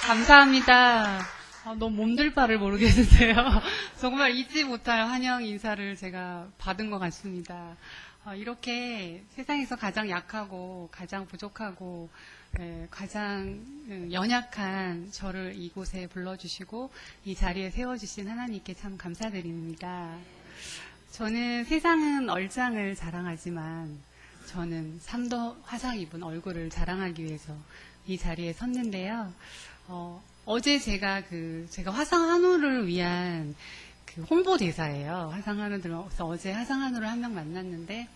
감사합니다. 너무 몸둘 바를 모르겠는데요. 정말 잊지 못할 환영 인사를 제가 받은 것 같습니다. 이렇게 세상에서 가장 약하고 가장 부족하고 가장 연약한 저를 이곳에 불러주시고 이 자리에 세워주신 하나님께 참 감사드립니다. 저는 세상은 얼짱을 자랑하지만 저는 3도 화상 입은 얼굴을 자랑하기 위해서 이 자리에 섰는데요. 어제 제가 화상 한우를 위한 그 홍보대사예요. 화상 한우 들어서 어제 화상 한우를 한 명 만났는데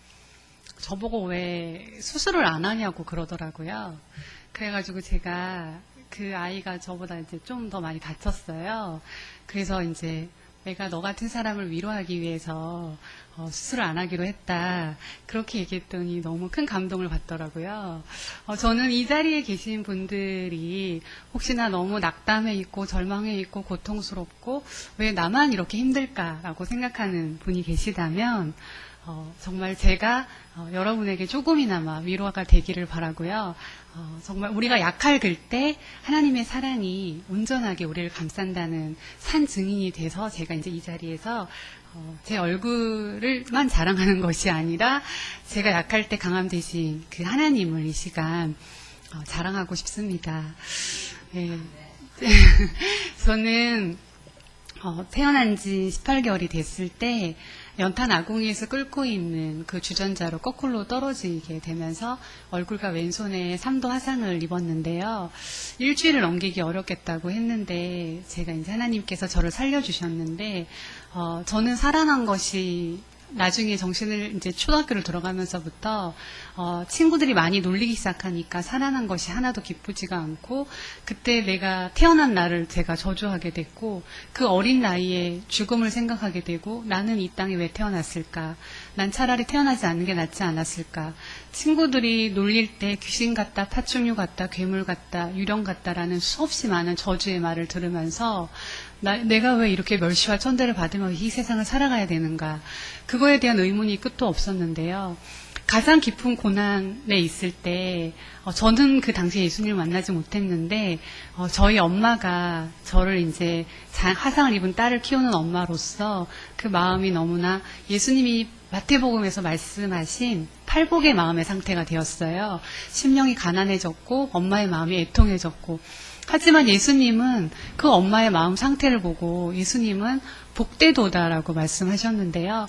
저보고 왜 수술을 안 하냐고 그러더라고요. 그래가지고 제가 그 아이가 저보다 이제 좀 더 많이 다쳤어요. 그래서 이제 내가 너 같은 사람을 위로하기 위해서 수술을 안 하기로 했다. 그렇게 얘기했더니 너무 큰 감동을 받더라고요. 저는 이 자리에 계신 분들이 혹시나 너무 낙담해 있고 절망해 있고 고통스럽고 왜 나만 이렇게 힘들까라고 생각하는 분이 계시다면 정말 제가 여러분에게 조금이나마 위로가 되기를 바라고요. 정말 우리가 약할 때 하나님의 사랑이 온전하게 우리를 감싼다는 산 증인이 돼서 제가 이제 이 자리에서 제 얼굴을만 자랑하는 것이 아니라 제가 약할 때 강함 되신 그 하나님을 이 시간 자랑하고 싶습니다. 네. 저는 태어난 지 18개월이 됐을 때 연탄 아궁이에서 끓고 있는 그 주전자로 거꾸로 떨어지게 되면서 얼굴과 왼손에 3도 화상을 입었는데요. 일주일을 넘기기 어렵겠다고 했는데 제가 이제 하나님께서 저를 살려주셨는데 저는 살아난 것이 나중에 정신을 이제 초등학교를 들어가면서부터 친구들이 많이 놀리기 시작하니까 살아난 것이 하나도 기쁘지가 않고 그때 내가 태어난 날을 제가 저주하게 됐고 그 어린 나이에 죽음을 생각하게 되고 나는 이 땅에 왜 태어났을까? 난 차라리 태어나지 않는 게 낫지 않았을까? 친구들이 놀릴 때 귀신 같다, 파충류 같다, 괴물 같다, 유령 같다라는 수없이 많은 저주의 말을 들으면서 내가 왜 이렇게 멸시와 천대를 받으며 이 세상을 살아가야 되는가. 그거에 대한 의문이 끝도 없었는데요. 가장 깊은 고난에 있을 때 저는 그 당시에 예수님을 만나지 못했는데 저희 엄마가 저를 이제 화상을 입은 딸을 키우는 엄마로서 그 마음이 너무나 예수님이 마태복음에서 말씀하신 팔복의 마음의 상태가 되었어요. 심령이 가난해졌고 엄마의 마음이 애통해졌고 하지만 예수님은 그 엄마의 마음 상태를 보고 예수님은 복되도다라고 말씀하셨는데요.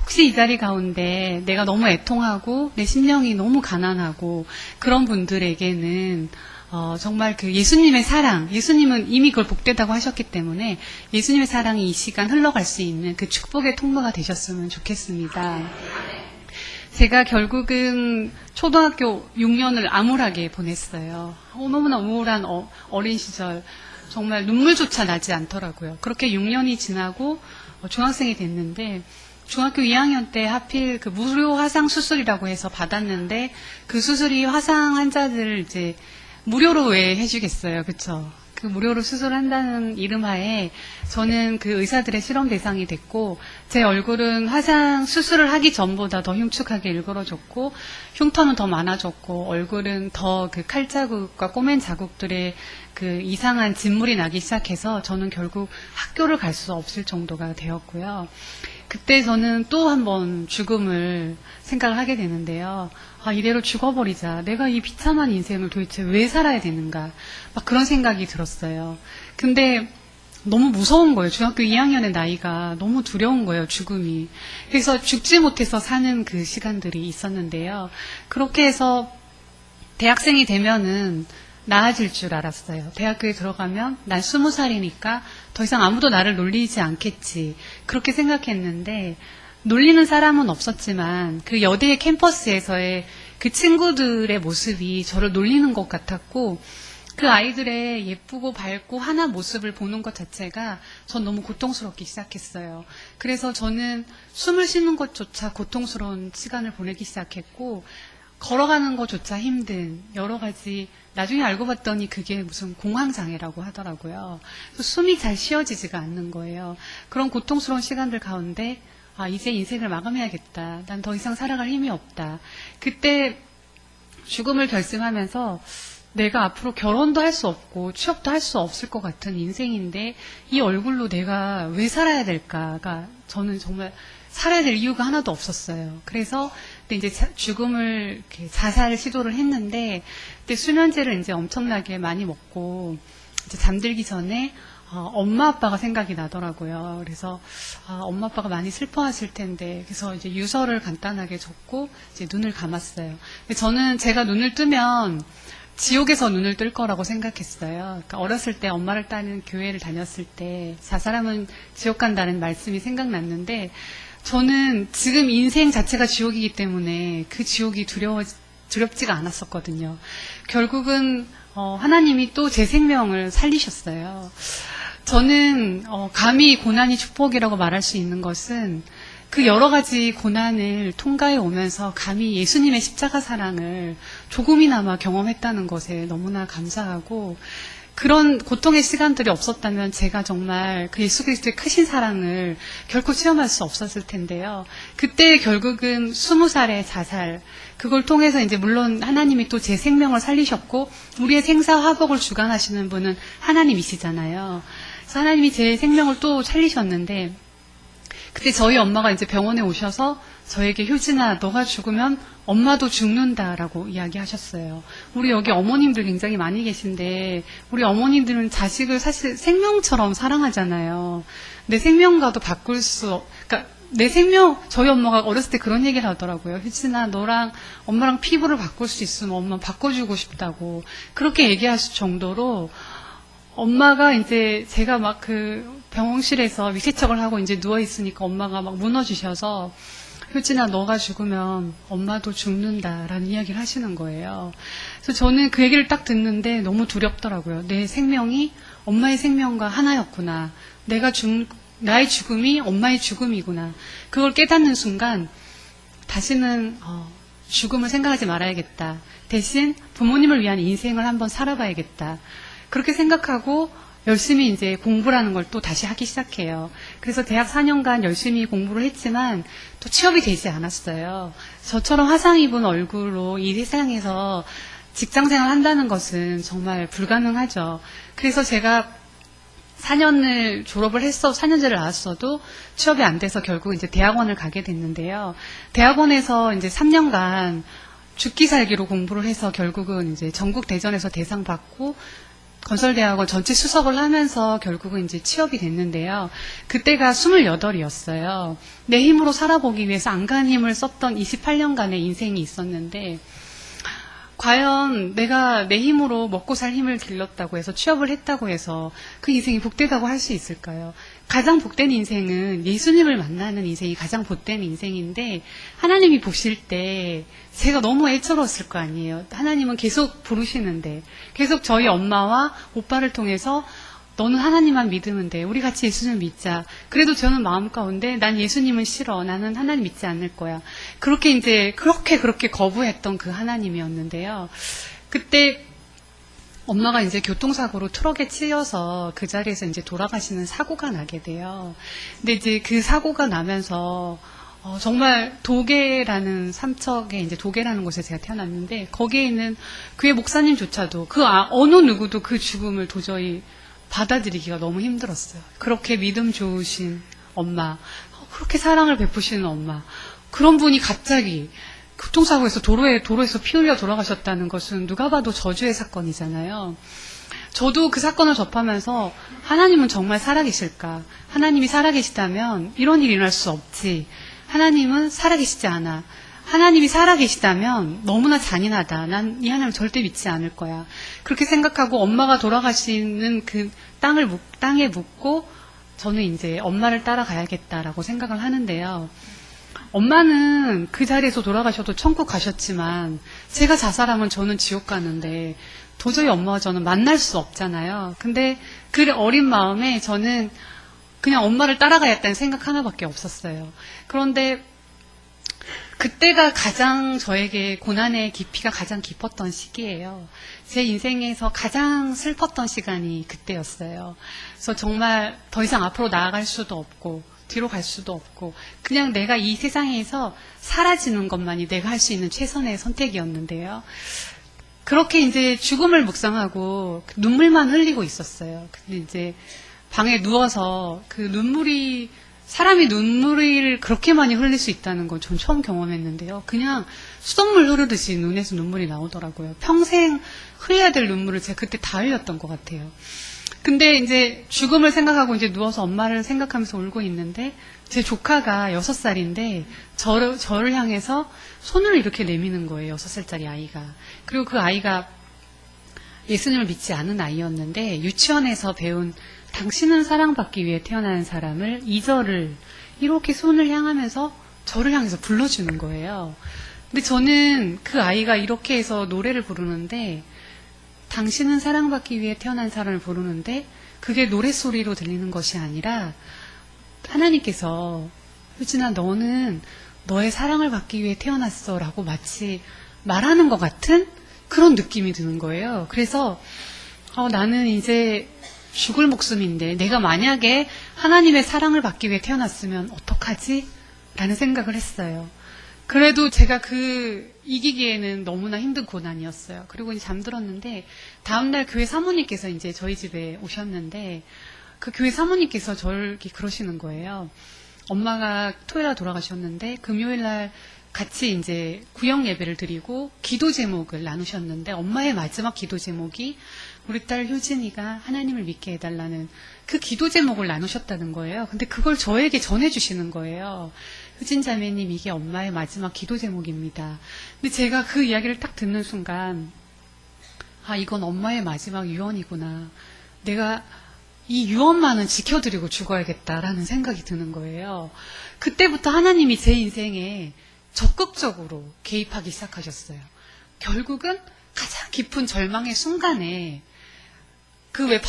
혹시 이 자리 가운데 내가 너무 애통하고 내 심령이 너무 가난하고 그런 분들에게는 정말 그 예수님의 사랑, 예수님은 이미 그걸 복되다고 하셨기 때문에 예수님의 사랑이 이 시간 흘러갈 수 있는 그 축복의 통로가 되셨으면 좋겠습니다. 제가 결국은 초등학교 6년을 암울하게 보냈어요. 너무나 우울한 어린 시절, 정말 눈물조차 나지 않더라고요. 그렇게 6년이 지나고 중학생이 됐는데 중학교 2학년 때 하필 그 무료 화상 수술이라고 해서 받았는데 그 수술이 화상 환자들을 이제 무료로 왜 해주겠어요, 그렇죠? 그 무료로 수술한다는 이름하에 저는 그 의사들의 실험 대상이 됐고 제 얼굴은 화상 수술을 하기 전보다 더 흉측하게 일그러졌고 흉터는 더 많아졌고 얼굴은 더 그 칼자국과 꼬맨 자국들의 그 이상한 진물이 나기 시작해서 저는 결국 학교를 갈 수 없을 정도가 되었고요. 그때 저는 또 한 번 죽음을 생각을 하게 되는데요. 이대로 죽어버리자. 내가 이 비참한 인생을 도대체 왜 살아야 되는가. 막 그런 생각이 들었어요. 근데 너무 무서운 거예요. 중학교 2학년의 나이가 너무 두려운 거예요, 죽음이. 그래서 죽지 못해서 사는 그 시간들이 있었는데요. 그렇게 해서 대학생이 되면은 나아질 줄 알았어요. 대학교에 들어가면 난 20살이니까 더 이상 아무도 나를 놀리지 않겠지. 그렇게 생각했는데 놀리는 사람은 없었지만 그 여대 캠퍼스에서의 그 친구들의 모습이 저를 놀리는 것 같았고 그 아이들의 예쁘고 밝고 환한 모습을 보는 것 자체가 전 너무 고통스럽기 시작했어요. 그래서 저는 숨을 쉬는 것조차 고통스러운 시간을 보내기 시작했고 걸어가는 것조차 힘든 여러 가지 나중에 알고 봤더니 그게 무슨 공황장애라고 하더라고요. 숨이 잘 쉬어지지가 않는 거예요. 그런 고통스러운 시간들 가운데 이제 인생을 마감해야겠다. 난 더 이상 살아갈 힘이 없다. 그때 죽음을 결심하면서 내가 앞으로 결혼도 할 수 없고 취업도 할 수 없을 것 같은 인생인데 이 얼굴로 내가 왜 살아야 될까가 저는 정말 살아야 될 이유가 하나도 없었어요. 그래서 근데 이제 죽음을 이렇게 자살 시도를 했는데 그때 수면제를 이제 엄청나게 많이 먹고 이제 잠들기 전에 엄마 아빠가 생각이 나더라고요. 그래서 엄마 아빠가 많이 슬퍼하실 텐데 그래서 이제 유서를 간단하게 적고 이제 눈을 감았어요. 근데 저는 제가 눈을 뜨면 지옥에서 눈을 뜰 거라고 생각했어요. 그러니까 어렸을 때 엄마를 따르는 교회를 다녔을 때 자살하면 지옥 간다는 말씀이 생각났는데 저는 지금 인생 자체가 지옥이기 때문에 그 지옥이 두렵지가 않았었거든요. 결국은 하나님이 또 제 생명을 살리셨어요. 저는 감히 고난이 축복이라고 말할 수 있는 것은 그 여러 가지 고난을 통과해 오면서 감히 예수님의 십자가 사랑을 조금이나마 경험했다는 것에 너무나 감사하고 그런 고통의 시간들이 없었다면 제가 정말 그 예수 그리스도의 크신 사랑을 결코 체험할 수 없었을 텐데요. 그때 결국은 20살의 자살, 그걸 통해서 이제 물론 하나님이 또 제 생명을 살리셨고 우리의 생사화복을 주관하시는 분은 하나님이시잖아요. 그래서 하나님이 제 생명을 또 살리셨는데 그때 저희 엄마가 이제 병원에 오셔서 저에게 효진아, 너가 죽으면 엄마도 죽는다라고 이야기하셨어요. 우리 여기 어머님들 굉장히 많이 계신데 우리 어머님들은 자식을 사실 생명처럼 사랑하잖아요. 내 생명과도 바꿀 수, 그러니까 내 생명, 저희 엄마가 어렸을 때 그런 얘기를 하더라고요. 효진아, 너랑 엄마랑 피부를 바꿀 수 있으면 엄마 바꿔주고 싶다고 그렇게 얘기하실 정도로 엄마가 이제 제가 막 그 병원실에서 위세척을 하고 이제 누워있으니까 엄마가 막 무너지셔서 효진아 너가 죽으면 엄마도 죽는다라는 이야기를 하시는 거예요. 그래서 저는 그 얘기를 딱 듣는데 너무 두렵더라고요. 내 생명이 엄마의 생명과 하나였구나. 나의 죽음이 엄마의 죽음이구나. 그걸 깨닫는 순간 다시는 죽음을 생각하지 말아야겠다. 대신 부모님을 위한 인생을 한번 살아봐야겠다. 그렇게 생각하고 열심히 이제 공부라는 걸 또 다시 하기 시작해요. 그래서 대학 4년간 열심히 공부를 했지만 또 취업이 되지 않았어요. 저처럼 화상 입은 얼굴로 이 세상에서 직장생활 한다는 것은 정말 불가능하죠. 그래서 제가 4년을 졸업을 했어, 4년제를 나왔어도 취업이 안 돼서 결국 이제 대학원을 가게 됐는데요. 대학원에서 이제 3년간 죽기 살기로 공부를 해서 결국은 이제 전국 대전에서 대상 받고 건설대학원 전체 수석을 하면서 결국은 이제 취업이 됐는데요. 그때가 28이었어요. 내 힘으로 살아보기 위해서 안간힘을 썼던 28년간의 인생이 있었는데 과연 내가 내 힘으로 먹고 살 힘을 길렀다고 해서 취업을 했다고 해서 그 인생이 복되다고 할 수 있을까요? 가장 복된 인생은 예수님을 만나는 인생이 가장 복된 인생인데 하나님이 보실 때 제가 너무 애처로웠을 거 아니에요. 하나님은 계속 부르시는데 계속 저희 엄마와 오빠를 통해서 너는 하나님만 믿으면 돼. 우리 같이 예수님을 믿자. 그래도 저는 마음 가운데 난 예수님은 싫어. 나는 하나님 믿지 않을 거야. 그렇게 이제 그렇게 거부했던 그 하나님이었는데요. 그때 엄마가 이제 교통사고로 트럭에 치여서 그 자리에서 이제 돌아가시는 사고가 나게 돼요. 근데 이제 그 사고가 나면서 정말 도계라는 삼척에 이제 도계라는 곳에 제가 태어났는데 거기에 있는 교회 목사님조차도 어느 누구도 그 죽음을 도저히 받아들이기가 너무 힘들었어요. 그렇게 믿음 좋으신 엄마, 그렇게 사랑을 베푸시는 엄마, 그런 분이 갑자기 교통사고에서 도로에서 피 흘려 돌아가셨다는 것은 누가 봐도 저주의 사건이잖아요. 저도 그 사건을 접하면서 하나님은 정말 살아계실까? 하나님이 살아계시다면 이런 일이 일어날 수 없지. 하나님은 살아계시지 않아. 하나님이 살아계시다면 너무나 잔인하다. 난 이 하나님 절대 믿지 않을 거야. 그렇게 생각하고 엄마가 돌아가시는 그 땅에 묻고 저는 이제 엄마를 따라가야겠다라고 생각을 하는데요. 엄마는 그 자리에서 돌아가셔도 천국 가셨지만 제가 자살하면 저는 지옥 가는데 도저히 엄마와 저는 만날 수 없잖아요. 근데 그 어린 마음에 저는 그냥 엄마를 따라가야겠다는 생각 하나밖에 없었어요. 그런데 그때가 가장 저에게 고난의 깊이가 가장 깊었던 시기예요. 제 인생에서 가장 슬펐던 시간이 그때였어요. 그래서 정말 더 이상 앞으로 나아갈 수도 없고 뒤로 갈 수도 없고 그냥 내가 이 세상에서 사라지는 것만이 내가 할 수 있는 최선의 선택이었는데요. 그렇게 이제 죽음을 묵상하고 눈물만 흘리고 있었어요. 근데 이제 방에 누워서 그 눈물이, 사람이 눈물을 그렇게 많이 흘릴 수 있다는 건 전 처음 경험했는데요. 그냥 수돗물 흐르듯이 눈에서 눈물이 나오더라고요. 평생 흘려야 될 눈물을 제가 그때 다 흘렸던 것 같아요. 근데 이제 죽음을 생각하고 이제 누워서 엄마를 생각하면서 울고 있는데 제 조카가 6살인데 저를 향해서 손을 이렇게 내미는 거예요. 6살짜리 아이가. 그리고 그 아이가 예수님을 믿지 않은 아이였는데 유치원에서 배운 당신은 사랑받기 위해 태어난 사람을 2절을 이렇게 손을 향하면서 저를 향해서 불러주는 거예요. 근데 저는 그 아이가 이렇게 해서 노래를 부르는데 당신은 사랑받기 위해 태어난 사람을 부르는데 그게 노랫소리로 들리는 것이 아니라 하나님께서 효진아 너는 너의 사랑을 받기 위해 태어났어 라고 마치 말하는 것 같은 그런 느낌이 드는 거예요. 그래서 나는 이제 죽을 목숨인데 내가 만약에 하나님의 사랑을 받기 위해 태어났으면 어떡하지? 라는 생각을 했어요. 그래도 제가 이기기에는 너무나 힘든 고난이었어요. 그리고 이제 잠들었는데 다음날 교회 사모님께서 이제 저희 집에 오셨는데 그 교회 사모님께서 저를 이렇게 그러시는 거예요. 엄마가 토요일날 돌아가셨는데 금요일날 같이 이제 구역 예배를 드리고 기도 제목을 나누셨는데 엄마의 마지막 기도 제목이 우리 딸 효진이가 하나님을 믿게 해달라는 그 기도 제목을 나누셨다는 거예요. 근데 그걸 저에게 전해주시는 거예요. 효진 자매님 이게 엄마의 마지막 기도 제목입니다. 근데 제가 그 이야기를 딱 듣는 순간 이건 엄마의 마지막 유언이구나. 내가 이 유언만은 지켜드리고 죽어야겠다라는 생각이 드는 거예요. 그때부터 하나님이 제 인생에 적극적으로 개입하기 시작하셨어요. 결국은 가장 깊은 절망의 순간에 왜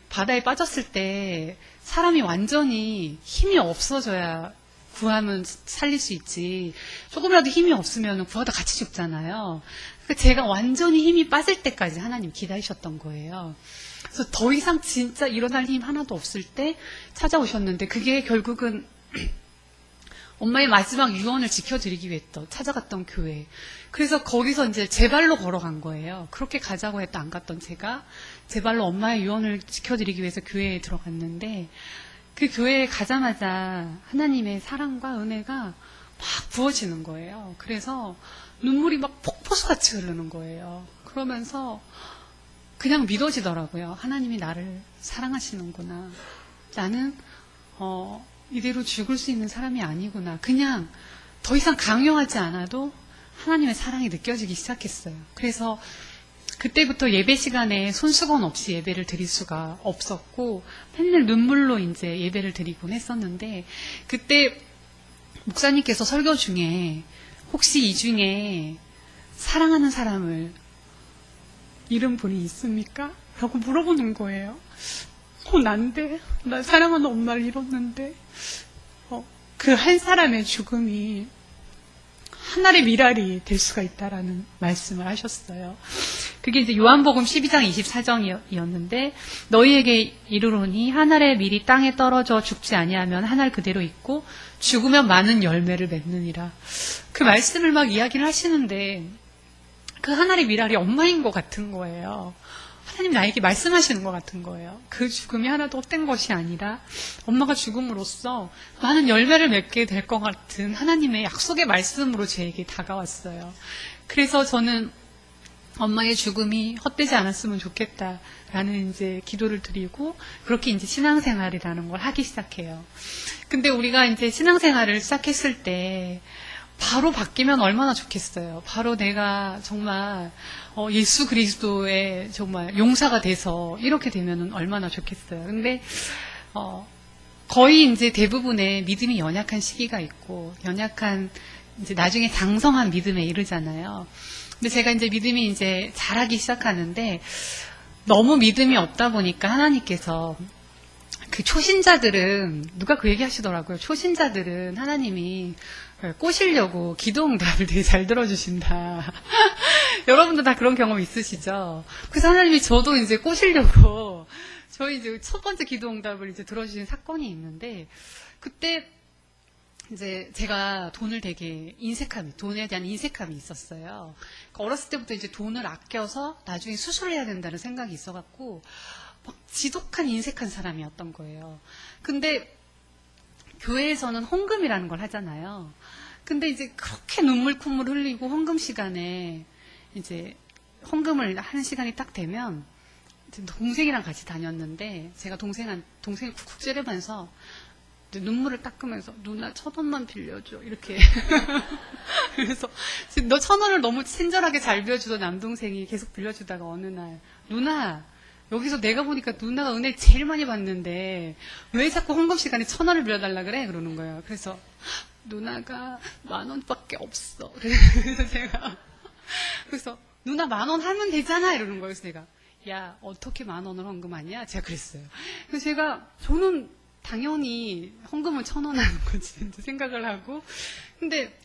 바다에 빠졌을 때 사람이 완전히 힘이 없어져야 구하면 살릴 수 있지. 조금이라도 힘이 없으면 구하다 같이 죽잖아요. 그러니까 제가 완전히 힘이 빠질 때까지 하나님 기다리셨던 거예요. 그래서 더 이상 진짜 일어날 힘 하나도 없을 때 찾아오셨는데 그게 결국은 엄마의 마지막 유언을 지켜드리기 위해 또 찾아갔던 교회. 그래서 거기서 이제 제 발로 걸어간 거예요. 그렇게 가자고 해도 안 갔던 제가 제 발로 엄마의 유언을 지켜드리기 위해서 교회에 들어갔는데 그 교회에 가자마자 하나님의 사랑과 은혜가 막 부어지는 거예요. 그래서 눈물이 막 폭포수같이 흐르는 거예요. 그러면서 그냥 믿어지더라고요. 하나님이 나를 사랑하시는구나. 나는 이대로 죽을 수 있는 사람이 아니구나. 그냥 더 이상 강요하지 않아도 하나님의 사랑이 느껴지기 시작했어요. 그래서 그때부터 예배 시간에 손수건 없이 예배를 드릴 수가 없었고 맨날 눈물로 이제 예배를 드리곤 했었는데 그때 목사님께서 설교 중에 혹시 이 중에 사랑하는 사람을 잃은 분이 있습니까? 라고 물어보는 거예요. 난데 나 사랑하는 엄마를 잃었는데 그 한 사람의 죽음이 하늘의 미랄이 될 수가 있다라는 말씀을 하셨어요. 그게 이제 요한복음 12장 24절이었는데 너희에게 이르노니 하늘의 밀이 땅에 떨어져 죽지 아니하면 하늘 그대로 있고 죽으면 많은 열매를 맺느니라. 그 말씀을 막 이야기를 하시는데 그 하늘의 미랄이 엄마인 것 같은 거예요. 하나님 나에게 말씀하시는 것 같은 거예요. 그 죽음이 하나도 헛된 것이 아니라 엄마가 죽음으로써 많은 열매를 맺게 될 것 같은 하나님의 약속의 말씀으로 제게 다가왔어요. 그래서 저는 엄마의 죽음이 헛되지 않았으면 좋겠다라는 이제 기도를 드리고 그렇게 이제 신앙생활이라는 걸 하기 시작해요. 근데 우리가 이제 신앙생활을 시작했을 때 바로 바뀌면 얼마나 좋겠어요. 바로 내가 정말 예수 그리스도의 정말 용사가 돼서 이렇게 되면 얼마나 좋겠어요. 근데 거의 이제 대부분의 믿음이 연약한 시기가 있고 연약한 이제 나중에 장성한 믿음에 이르잖아요. 근데 제가 이제 믿음이 이제 자라기 시작하는데 너무 믿음이 없다 보니까 하나님께서 그 초신자들은 누가 그 얘기 하시더라고요. 초신자들은 하나님이 꼬시려고 기도 응답을 되게 잘 들어주신다. 여러분도 다 그런 경험 있으시죠? 그래서 하나님이 저도 이제 꼬시려고 저희 이제 첫 번째 기도 응답을 이제 들어주신 사건이 있는데 그때 이제 제가 돈을 되게 돈에 대한 인색함이 있었어요. 그러니까 어렸을 때부터 이제 돈을 아껴서 나중에 수술을 해야 된다는 생각이 있어갖고 막 지독한 인색한 사람이었던 거예요. 근데 교회에서는 헌금이라는 걸 하잖아요. 근데 이제 그렇게 눈물 콧물 흘리고 헌금 시간에 이제 헌금을 하는 시간이 딱 되면 동생이랑 같이 다녔는데 제가 동생을 쿡쿡 찌르면서 눈물을 닦으면서 누나 1,000원만 빌려줘 이렇게 그래서 너 1,000원을 너무 친절하게 잘 빌려주던 남동생이 계속 빌려주다가 어느 날 누나 여기서 내가 보니까 누나가 은혜 제일 많이 받는데 왜 자꾸 헌금 시간에 1,000원을 빌려달라 그래 그러는 거예요. 그래서 누나가 10,000원밖에 없어. 그래서 누나 10,000원 하면 되잖아 이러는 거예요. 그래서 내가 야 어떻게 10,000원을 헌금하냐 제가 그랬어요. 그래서 저는 당연히 헌금은 1,000원 하는 거지 생각을 하고 근데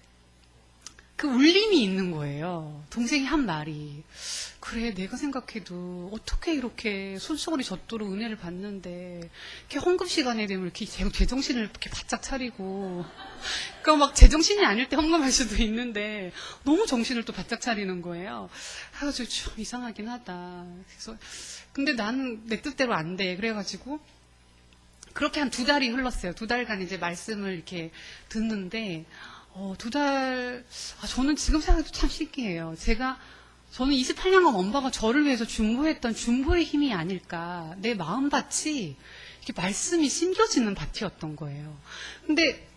그 울림이 있는 거예요. 동생이 한 말이 그래 내가 생각해도 어떻게 이렇게 손수건이 젖도록 은혜를 받는데 이렇게 헌금 시간에 되면 이렇게 제정신을 이렇게 바짝 차리고 그러니까 막 제정신이 아닐 때 헌금할 수도 있는데 너무 정신을 또 바짝 차리는 거예요. 그래가지고 좀 이상하긴 하다. 그래서 근데 나는 내 뜻대로 안 돼. 그래가지고 그렇게 한 2달이 흘렀어요. 2달간 이제 말씀을 이렇게 듣는데, 2달, 저는 지금 생각해도 참 신기해요. 저는 28년간 엄마가 저를 위해서 중보했던 중보의 힘이 아닐까. 내 마음밭이 이렇게 말씀이 심겨지는 밭이었던 거예요. 근데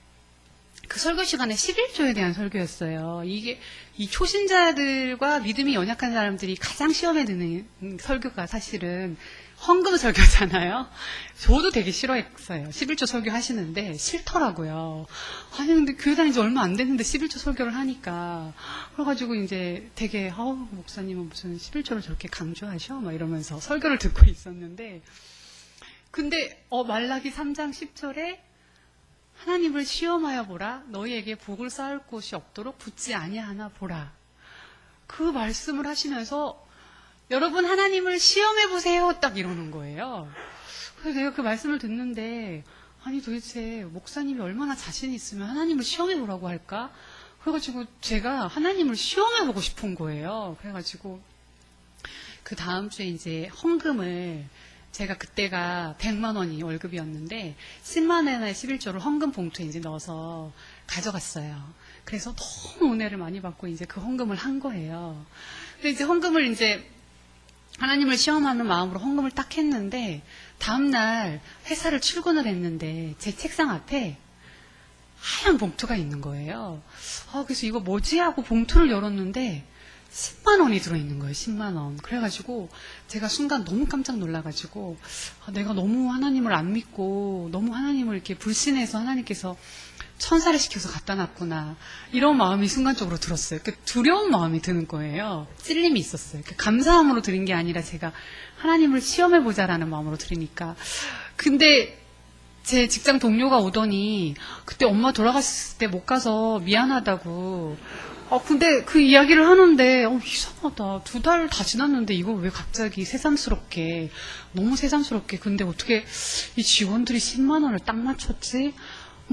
그 설교 시간에 11조에 대한 설교였어요. 이 초신자들과 믿음이 연약한 사람들이 가장 시험에 드는 설교가 사실은 헌금 설교잖아요. 저도 되게 싫어했어요. 11조 설교 하시는데 싫더라고요. 아니 근데 교회 다닌 지 얼마 안 됐는데 11조 설교를 하니까 그래가지고 이제 되게 목사님은 무슨 11조를 저렇게 강조하셔? 막 이러면서 설교를 듣고 있었는데 근데 말라기 3장 10절에 하나님을 시험하여 보라 너희에게 복을 쌓을 곳이 없도록 붙지 아니하나 보라 그 말씀을 하시면서 여러분 하나님을 시험해보세요 딱 이러는 거예요. 그래서 내가 그 말씀을 듣는데 아니 도대체 목사님이 얼마나 자신 있으면 하나님을 시험해보라고 할까? 그래가지고 제가 하나님을 시험해보고 싶은 거예요. 그래가지고 그 다음 주에 이제 헌금을 제가 그때가 100만 원이 월급이었는데 10만 원의 11조를 헌금 봉투에 이제 넣어서 가져갔어요. 그래서 너무 은혜를 많이 받고 이제 그 헌금을 한 거예요. 근데 이제 헌금을 이제 하나님을 시험하는 마음으로 헌금을 딱 했는데 다음날 회사를 출근을 했는데 제 책상 앞에 하얀 봉투가 있는 거예요. 그래서 이거 뭐지 하고 봉투를 열었는데 10만 원이 들어있는 거예요. 10만 원. 그래가지고 제가 순간 너무 깜짝 놀라가지고 내가 너무 하나님을 안 믿고 너무 하나님을 이렇게 불신해서 하나님께서 천사를 시켜서 갖다 놨구나 이런 마음이 순간적으로 들었어요. 두려운 마음이 드는 거예요. 찔림이 있었어요. 감사함으로 드린 게 아니라 제가 하나님을 시험해보자라는 마음으로 드리니까 근데 제 직장 동료가 오더니 그때 엄마 돌아갔을 때 못 가서 미안하다고 근데 그 이야기를 하는데 이상하다. 2달 다 지났는데 이걸 왜 갑자기 너무 새삼스럽게 근데 어떻게 이 직원들이 10만 원을 딱 맞췄지?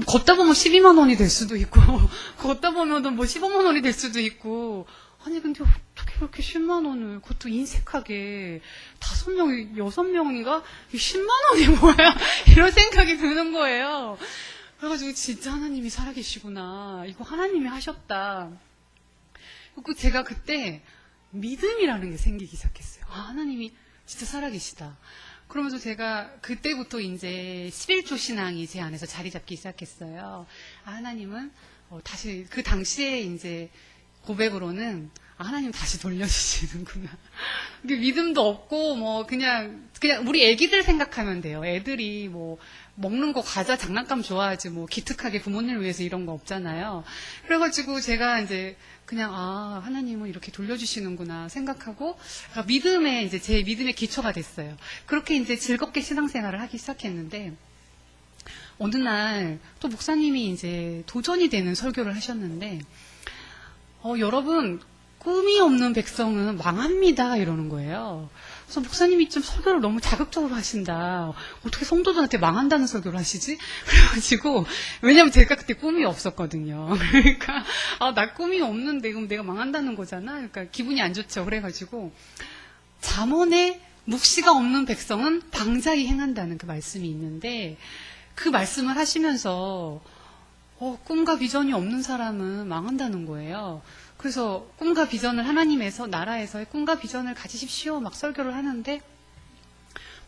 걷다 보면 12만 원이 될 수도 있고 걷다 보면 뭐 15만 원이 될 수도 있고 아니 근데 어떻게 그렇게 10만 원을 그것도 인색하게 5명, 6명인가? 10만 원이 뭐야? 이런 생각이 드는 거예요. 그래가지고 진짜 하나님이 살아계시구나. 이거 하나님이 하셨다. 그리고 제가 그때 믿음이라는 게 생기기 시작했어요. 하나님이 진짜 살아계시다. 그러면서 제가 그때부터 이제 11조 신앙이 제 안에서 자리 잡기 시작했어요. 하나님은 다시 그 당시에 이제 고백으로는 하나님 다시 돌려주시는구나. 믿음도 없고 뭐 그냥 우리 애기들 생각하면 돼요. 애들이 뭐 먹는 거 과자 장난감 좋아하지 뭐 기특하게 부모님을 위해서 이런 거 없잖아요. 그래가지고 제가 이제 그냥 하나님은 이렇게 돌려주시는구나 생각하고 믿음에 이제 제 믿음의 기초가 됐어요. 그렇게 이제 즐겁게 신앙생활을 하기 시작했는데 어느 날 또 목사님이 이제 도전이 되는 설교를 하셨는데 여러분 꿈이 없는 백성은 망합니다 이러는 거예요. 그래서 목사님이 좀 설교를 너무 자극적으로 하신다. 어떻게 성도들한테 망한다는 설교를 하시지? 그래가지고, 왜냐면 제가 그때 꿈이 없었거든요. 그러니까, 나 꿈이 없는데, 그럼 내가 망한다는 거잖아? 그러니까 기분이 안 좋죠. 그래가지고, 잠언에 묵시가 없는 백성은 방자히 행한다는 그 말씀이 있는데, 그 말씀을 하시면서, 꿈과 비전이 없는 사람은 망한다는 거예요. 그래서 꿈과 비전을 하나님에서 나라에서의 꿈과 비전을 가지십시오 막 설교를 하는데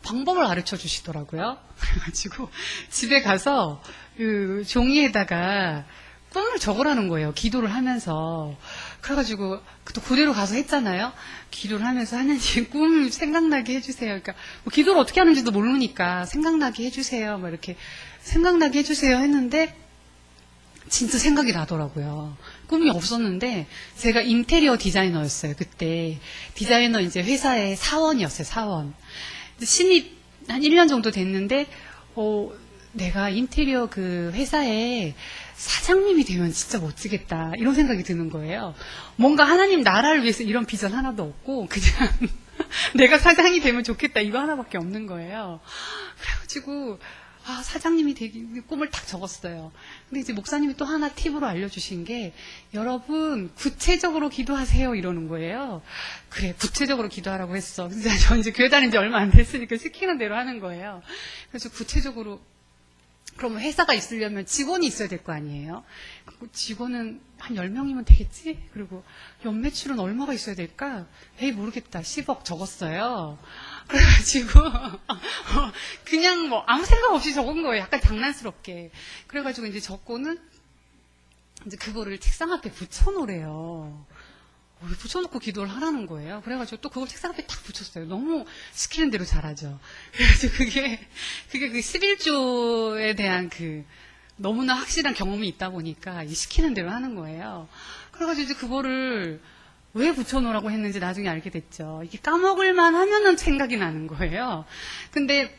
방법을 가르쳐 주시더라고요. 그래가지고 집에 가서 그 종이에다가 꿈을 적으라는 거예요. 기도를 하면서. 그래가지고 또 그대로 가서 했잖아요. 기도를 하면서 하나님 꿈을 생각나게 해주세요. 그러니까 뭐 기도를 어떻게 하는지도 모르니까 생각나게 해주세요. 막 이렇게 생각나게 해주세요 했는데 진짜 생각이 나더라고요. 꿈이 없었는데 제가 인테리어 디자이너였어요. 그때 디자이너 이제 회사의 사원이었어요. 사원. 신입 한 1년 정도 됐는데 내가 인테리어 그 회사에 사장님이 되면 진짜 멋지겠다 이런 생각이 드는 거예요. 뭔가 하나님 나라를 위해서 이런 비전 하나도 없고 그냥 내가 사장이 되면 좋겠다 이거 하나밖에 없는 거예요. 그래가지고 사장님이 되기 꿈을 딱 적었어요. 근데 이제 목사님이 또 하나 팁으로 알려주신 게 여러분 구체적으로 기도하세요 이러는 거예요. 그래 구체적으로 기도하라고 했어. 근데 저 이제 교회 다닌 지 얼마 안 됐으니까 시키는 대로 하는 거예요. 그래서 구체적으로 그러면 회사가 있으려면 직원이 있어야 될 거 아니에요. 직원은 한 10명이면 되겠지? 그리고 연매출은 얼마가 있어야 될까? 에이 모르겠다. 10억 적었어요. 그래가지고 그냥 뭐 아무 생각 없이 적은 거예요. 약간 장난스럽게. 그래가지고 이제 적고는 이제 그거를 책상 앞에 붙여놓으래요. 붙여놓고 기도를 하라는 거예요. 그래가지고 또 그걸 책상 앞에 딱 붙였어요. 너무 시키는 대로 잘하죠. 그래가지고 그게 그 11조에 대한 너무나 확실한 경험이 있다 보니까 시키는 대로 하는 거예요. 그래가지고 이제 그거를 왜 붙여놓으라고 했는지 나중에 알게 됐죠. 이게 까먹을만 하면은 생각이 나는 거예요. 근데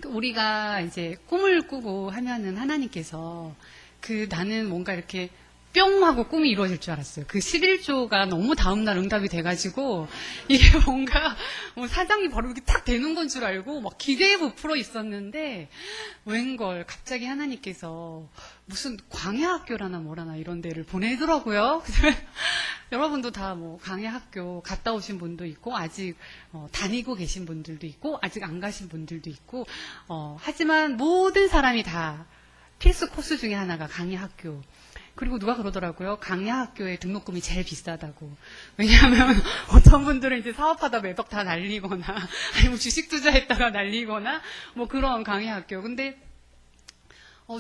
우리가 이제 꿈을 꾸고 하면은 하나님께서 나는 뭔가 이렇게 뿅 하고 꿈이 이루어질 줄 알았어요. 그 11조가 너무 다음날 응답이 돼가지고 이게 뭔가 사장이 바로 이렇게 탁 되는 건 줄 알고 막 기대에 부풀어 있었는데 웬걸 갑자기 하나님께서 무슨 광야학교라나 뭐라나 이런 데를 보내더라고요. 여러분도 다 광야학교 갔다 오신 분도 있고 아직 다니고 계신 분들도 있고 아직 안 가신 분들도 있고 하지만 모든 사람이 다 필수 코스 중에 하나가 광야학교. 그리고 누가 그러더라고요. 강야학교의 등록금이 제일 비싸다고. 왜냐하면 어떤 분들은 이제 사업하다 매덕 다 날리거나 아니면 주식 투자했다가 날리거나 뭐 그런 강야학교. 근데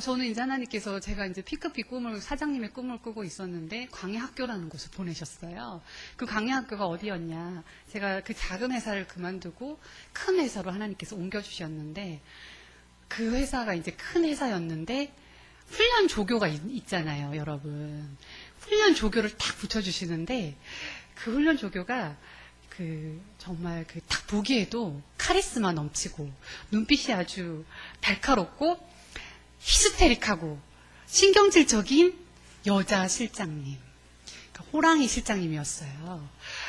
저는 이제 하나님께서 제가 이제 피크피 사장님의 꿈을 꾸고 있었는데 광야학교라는 곳을 보내셨어요. 그 광야학교가 어디였냐. 제가 그 작은 회사를 그만두고 큰 회사로 하나님께서 옮겨주셨는데 그 회사가 이제 큰 회사였는데 훈련 조교가 있잖아요, 여러분. 훈련 조교를 딱 붙여주시는데, 그 훈련 조교가, 정말 딱 보기에도 카리스마 넘치고, 눈빛이 아주 날카롭고, 히스테릭하고, 신경질적인 여자 실장님. 그러니까 호랑이 실장님이었어요.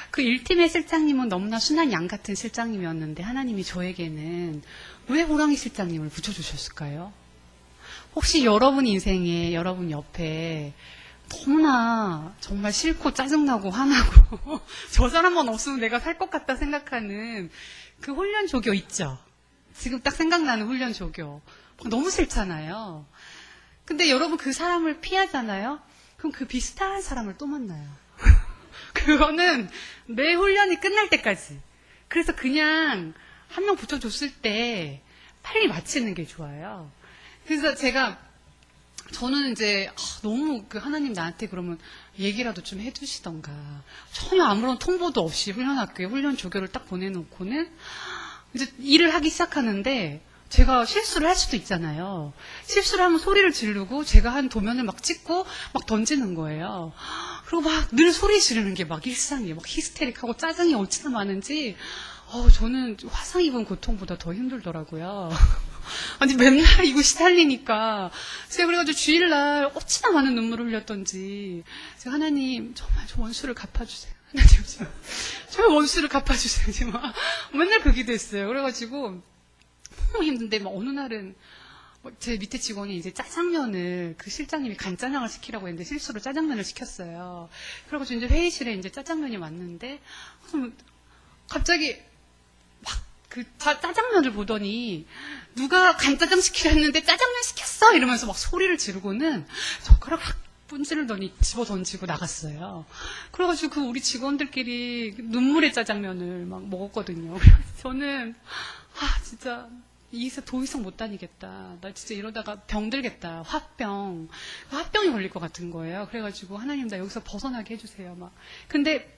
그 1팀의 실장님은 너무나 순한 양 같은 실장님이었는데, 하나님이 저에게는 왜 호랑이 실장님을 붙여주셨을까요? 혹시 여러분 인생에 여러분 옆에 너무나 정말 싫고 짜증나고 화나고 저 사람만 없으면 내가 살 것 같다 생각하는 그 훈련 조교 있죠? 지금 딱 생각나는 훈련 조교. 너무 싫잖아요. 근데 여러분 그 사람을 피하잖아요? 그럼 그 비슷한 사람을 또 만나요. 그거는 내 훈련이 끝날 때까지. 그래서 그냥 한 명 붙여줬을 때 빨리 마치는 게 좋아요. 그래서 저는 이제 너무 하나님 나한테 그러면 얘기라도 좀 해주시던가. 전혀 아무런 통보도 없이 훈련학교에 훈련 조교를 딱 보내놓고는 이제 일을 하기 시작하는데 제가 실수를 할 수도 있잖아요. 실수를 하면 소리를 지르고 제가 한 도면을 막 찍고 막 던지는 거예요. 그리고 막 늘 소리 지르는 게 막 일상이에요. 막 히스테릭하고 짜증이 어찌나 많은지 저는 화상 입은 고통보다 더 힘들더라고요. 아니 맨날 이거 시달리니까 제가 그래가지고 주일날 어찌나 많은 눈물을 흘렸던지 제가 하나님 정말 저 원수를 갚아주세요. 하나님 저 원수를 갚아주세요. 지금 맨날 그 기도했어요. 그래가지고 너무 힘든데 막 어느 날은 제 밑에 직원이 이제 짜장면을 그 실장님이 간짜장을 시키라고 했는데 실수로 짜장면을 시켰어요. 그래가지고 이제 회의실에 이제 짜장면이 왔는데 갑자기 막 그 짜장면을 보더니 누가 간짜장 시키라 했는데 짜장면 시켰어 이러면서 막 소리를 지르고는 젓가락 확 분질러더니 집어 던지고 나갔어요. 그래가지고 그 우리 직원들끼리 눈물의 짜장면을 막 먹었거든요. 저는 진짜 이사 더 이상 못 다니겠다. 나 진짜 이러다가 병들겠다. 화병이 걸릴 것 같은 거예요. 그래가지고 하나님 나 여기서 벗어나게 해주세요. 막 근데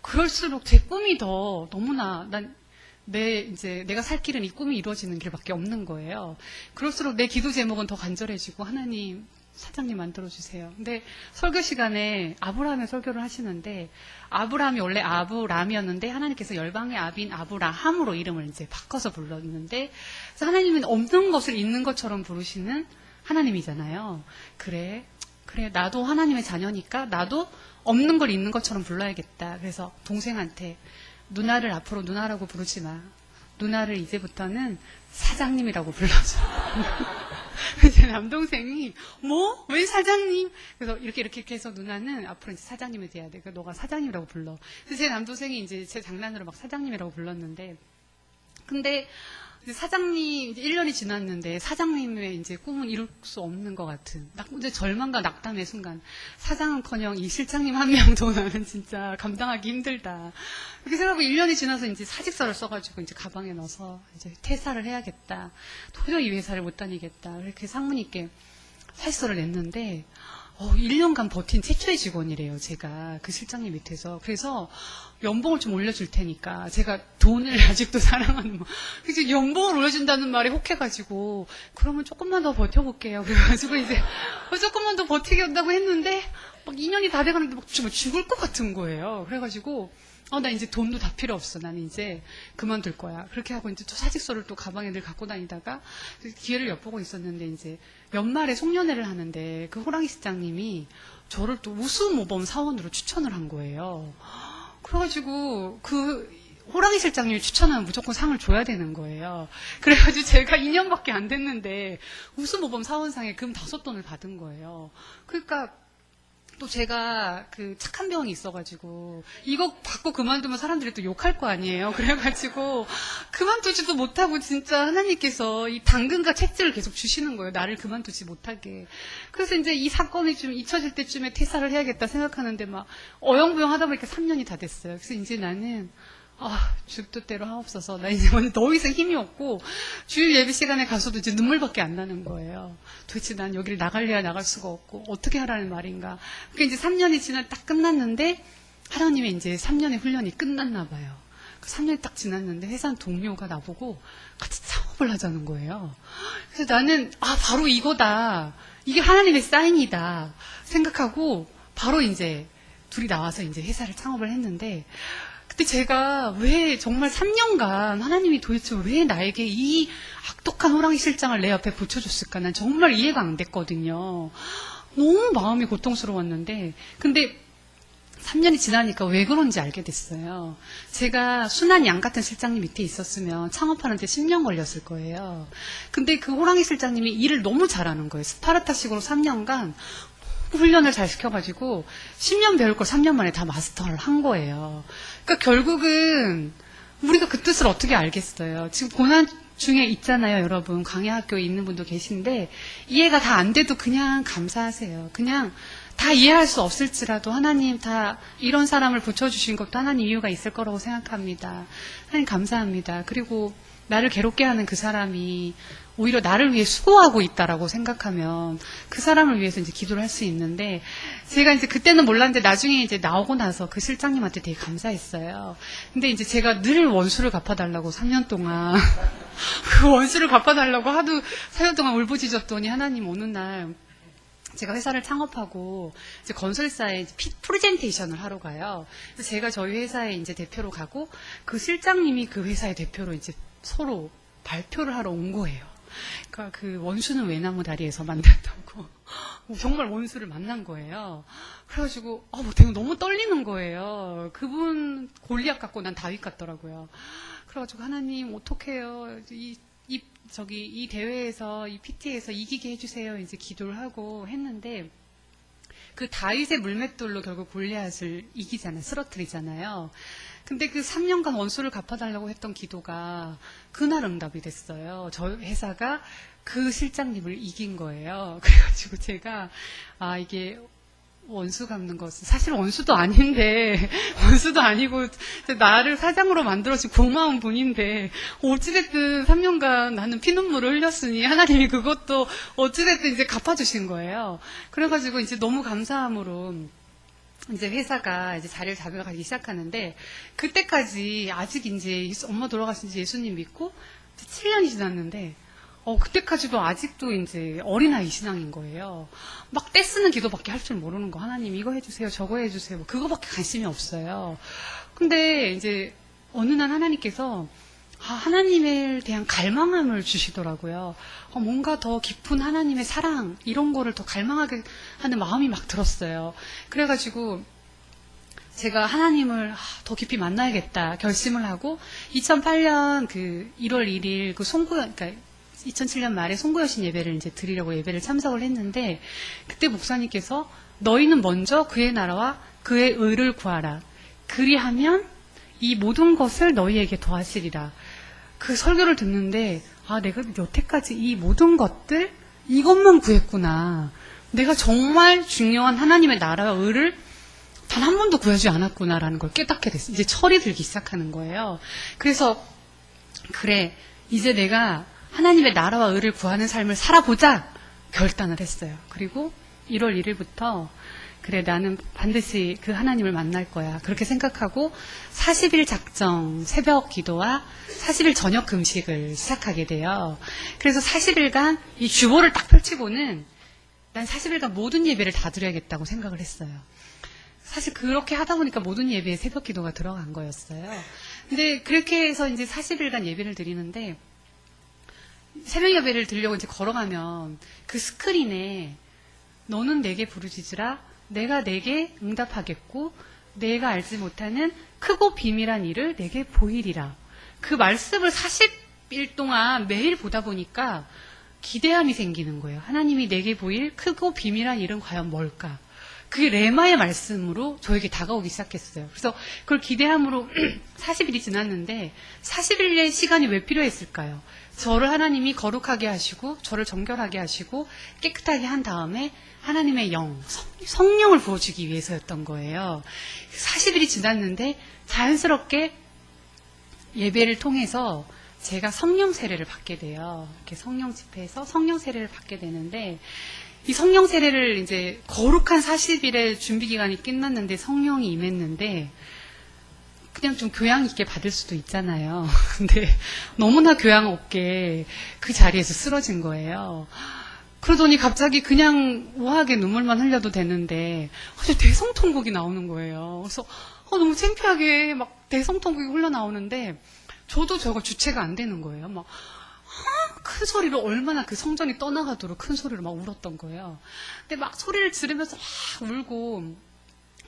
그럴수록 제 꿈이 더 너무나 내가 살 길은 이 꿈이 이루어지는 길밖에 없는 거예요. 그럴수록 내 기도 제목은 더 간절해지고 하나님 사장님 만들어주세요. 근데 설교 시간에 아브라함의 설교를 하시는데 아브라함이 원래 아브람이었는데 하나님께서 열방의 아비인 아브라함으로 이름을 이제 바꿔서 불렀는데 그래서 하나님은 없는 것을 있는 것처럼 부르시는 하나님이잖아요. 그래 나도 하나님의 자녀니까 나도 없는 걸 있는 것처럼 불러야겠다. 그래서 동생한테 누나를 앞으로 누나라고 부르지 마. 누나를 이제부터는 사장님이라고 불러줘. 제 남동생이 웬 사장님? 그래서 이렇게 해서 누나는 앞으로 이제 사장님이 돼야 돼. 그래서 너가 사장님이라고 불러. 그래서 제 남동생이 이제 제 장난으로 막 사장님이라고 불렀는데 근데 이제 사장님 이제 1년이 지났는데 사장님의 이제 꿈은 이룰 수 없는 것 같은 이제 절망과 낙담의 순간 사장은커녕 이 실장님 한 명도 나는 진짜 감당하기 힘들다 이렇게 생각하고 1년이 지나서 이제 사직서를 써가지고 이제 가방에 넣어서 이제 퇴사를 해야겠다 도저히 이 회사를 못 다니겠다 이렇게 상무님께 사직서를 냈는데 1년간 버틴 최초의 직원이래요. 제가 그 실장님 밑에서. 그래서 연봉을 좀 올려줄 테니까 제가 돈을 아직도 사랑하는 그래서 연봉을 올려준다는 말에 혹해가지고 그러면 조금만 더 버텨볼게요. 그래가지고 이제 조금만 더 버티게 한다고 했는데 막 2년이 다 돼가는데 막 죽을 것 같은 거예요. 그래가지고 나 이제 돈도 다 필요 없어. 나는 이제 그만둘 거야. 그렇게 하고 이제 또 사직서를 또 가방에 늘 갖고 다니다가 기회를 엿보고 있었는데 이제 연말에 송년회를 하는데 그 호랑이 실장님이 저를 또 우수모범 사원으로 추천을 한 거예요. 그래가지고 그 호랑이 실장님이 추천하면 무조건 상을 줘야 되는 거예요. 그래가지고 제가 2년밖에 안 됐는데 우수모범 사원상에 금 5돈을 받은 거예요. 그러니까 또 제가 그 착한 병이 있어가지고 이거 받고 그만두면 사람들이 또 욕할 거 아니에요. 그래가지고 그만두지도 못하고 진짜 하나님께서 이 당근과 채찍을 계속 주시는 거예요. 나를 그만두지 못하게. 그래서 이제 이 사건이 좀 잊혀질 때쯤에 퇴사를 해야겠다 생각하는데 막 어영부영 하다 보니까 3년이 다 됐어요. 그래서 이제 나는 죽도대로 하옵소서. 나 이제 더 이상 힘이 없고 주일 예배 시간에 가서도 이제 눈물밖에 안 나는 거예요. 도대체 난 여기를 나갈래야 나갈 수가 없고 어떻게 하라는 말인가. 그러니까 이제 3년이 딱 끝났는데 하나님의 이제 3년의 훈련이 끝났나 봐요. 그 3년이 딱 지났는데 회사 동료가 나보고 같이 창업을 하자는 거예요. 그래서 나는 바로 이거다. 이게 하나님의 사인이다 생각하고 바로 이제 둘이 나와서 이제 회사를 창업을 했는데 그때 제가 왜 정말 3년간 하나님이 도대체 왜 나에게 이 악독한 호랑이 실장을 내 앞에 붙여줬을까? 난 정말 이해가 안 됐거든요. 너무 마음이 고통스러웠는데 근데 3년이 지나니까 왜 그런지 알게 됐어요. 제가 순한 양 같은 실장님 밑에 있었으면 창업하는데 10년 걸렸을 거예요. 근데 그 호랑이 실장님이 일을 너무 잘하는 거예요. 스파르타식으로 3년간 훈련을 잘 시켜가지고 10년 배울 걸 3년 만에 다 마스터를 한 거예요. 그러니까 결국은 우리가 그 뜻을 어떻게 알겠어요. 지금 고난 중에 있잖아요, 여러분. 강의학교에 있는 분도 계신데 이해가 다 안 돼도 그냥 감사하세요. 그냥 다 이해할 수 없을지라도 하나님 다 이런 사람을 붙여주신 것도 하나님 이유가 있을 거라고 생각합니다. 하나님 감사합니다. 그리고 나를 괴롭게 하는 그 사람이 오히려 나를 위해 수고하고 있다라고 생각하면 그 사람을 위해서 이제 기도를 할 수 있는데 제가 이제 그때는 몰랐는데 나중에 이제 나오고 나서 그 실장님한테 되게 감사했어요. 근데 이제 제가 늘 원수를 갚아달라고 3년 동안 그 원수를 갚아달라고 하도 4년 동안 울부짖었더니 하나님 어느 날 제가 회사를 창업하고 이제 건설사에 프레젠테이션을 하러 가요. 그래서 제가 저희 회사에 이제 대표로 가고 그 실장님이 그 회사의 대표로 이제 서로 발표를 하러 온 거예요. 그러니까 그 원수는 외나무 다리에서 만났다고 정말 원수를 만난 거예요. 그래가지고 뭐 되게 너무 떨리는 거예요. 그분 골리앗 같고 난 다윗 같더라고요. 그래가지고 하나님 어떡해요? 이 대회에서 이 PT에서 이기게 해주세요. 이제 기도를 하고 했는데 그 다윗의 물맷돌로 결국 골리앗을 쓰러뜨리잖아요. 근데 그 3년간 원수를 갚아달라고 했던 기도가 그날 응답이 됐어요. 저 회사가 그 실장님을 이긴 거예요. 그래가지고 제가 이게 원수 갚는 것은 사실 원수도 아닌데 원수도 아니고 나를 사장으로 만들어준 고마운 분인데 어찌됐든 3년간 나는 피눈물을 흘렸으니 하나님이 그것도 어찌됐든 이제 갚아주신 거예요. 그래가지고 이제 너무 감사함으로 이제 회사가 이제 자리를 잡아가기 시작하는데 그때까지 아직 이제 엄마 돌아가신 지 예수님 믿고 7년이 지났는데 그때까지도 아직도 이제 어린아이 신앙인 거예요. 막 떼쓰는 기도밖에 할 줄 모르는 거. 하나님 이거 해주세요, 저거 해주세요. 뭐 그거밖에 관심이 없어요. 근데 이제 어느 날 하나님께서 하나님에 대한 갈망함을 주시더라고요. 뭔가 더 깊은 하나님의 사랑 이런 거를 더 갈망하게 하는 마음이 막 들었어요. 그래가지고 제가 하나님을 더 깊이 만나야겠다 결심을 하고 2008년 그 1월 1일 그 그러니까 2007년 말에 송구여신 예배를 이제 드리려고 예배를 참석을 했는데 그때 목사님께서 너희는 먼저 그의 나라와 그의 의를 구하라. 그리하면 이 모든 것을 너희에게 더하시리라. 그 설교를 듣는데 내가 여태까지 이 모든 것들 이것만 구했구나. 내가 정말 중요한 하나님의 나라와 의를 단 한 번도 구하지 않았구나라는 걸 깨닫게 됐어요. 이제 철이 들기 시작하는 거예요. 그래서 그래 이제 내가 하나님의 나라와 의를 구하는 삶을 살아보자 결단을 했어요. 그리고 1월 1일부터 그래 나는 반드시 그 하나님을 만날 거야 그렇게 생각하고 40일 작정 새벽 기도와 40일 저녁 금식을 시작하게 돼요. 그래서 40일간 이 주보를 딱 펼치고는 난 40일간 모든 예배를 다 드려야겠다고 생각을 했어요. 사실 그렇게 하다 보니까 모든 예배에 새벽 기도가 들어간 거였어요. 근데 그렇게 해서 이제 40일간 예배를 드리는데 새벽 예배를 드리려고 이제 걸어가면 그 스크린에 너는 내게 부르짖으라 내가 내게 응답하겠고 내가 알지 못하는 크고 비밀한 일을 내게 보이리라. 그 말씀을 40일 동안 매일 보다 보니까 기대함이 생기는 거예요. 하나님이 내게 보일 크고 비밀한 일은 과연 뭘까? 그게 레마의 말씀으로 저에게 다가오기 시작했어요. 그래서 그걸 기대함으로 40일이 지났는데 40일의 시간이 왜 필요했을까요? 저를 하나님이 거룩하게 하시고 저를 정결하게 하시고 깨끗하게 한 다음에 하나님의 성령을 부어주기 위해서였던 거예요. 40일이 지났는데 자연스럽게 예배를 통해서 제가 성령 세례를 받게 돼요. 이렇게 성령 집회에서 성령 세례를 받게 되는데 이 성령 세례를 이제 거룩한 40일의 준비 기간이 끝났는데 성령이 임했는데 그냥 좀 교양 있게 받을 수도 있잖아요. 근데 너무나 교양 없게 그 자리에서 쓰러진 거예요. 그러더니 갑자기 그냥 우아하게 눈물만 흘려도 되는데 아주 대성통곡이 나오는 거예요. 그래서 너무 창피하게 막 대성통곡이 흘러나오는데 저도 저거 주체가 안 되는 거예요. 막 큰 소리로 얼마나 그 성전이 떠나가도록 큰 소리로 막 울었던 거예요. 근데 막 소리를 지르면서 막 울고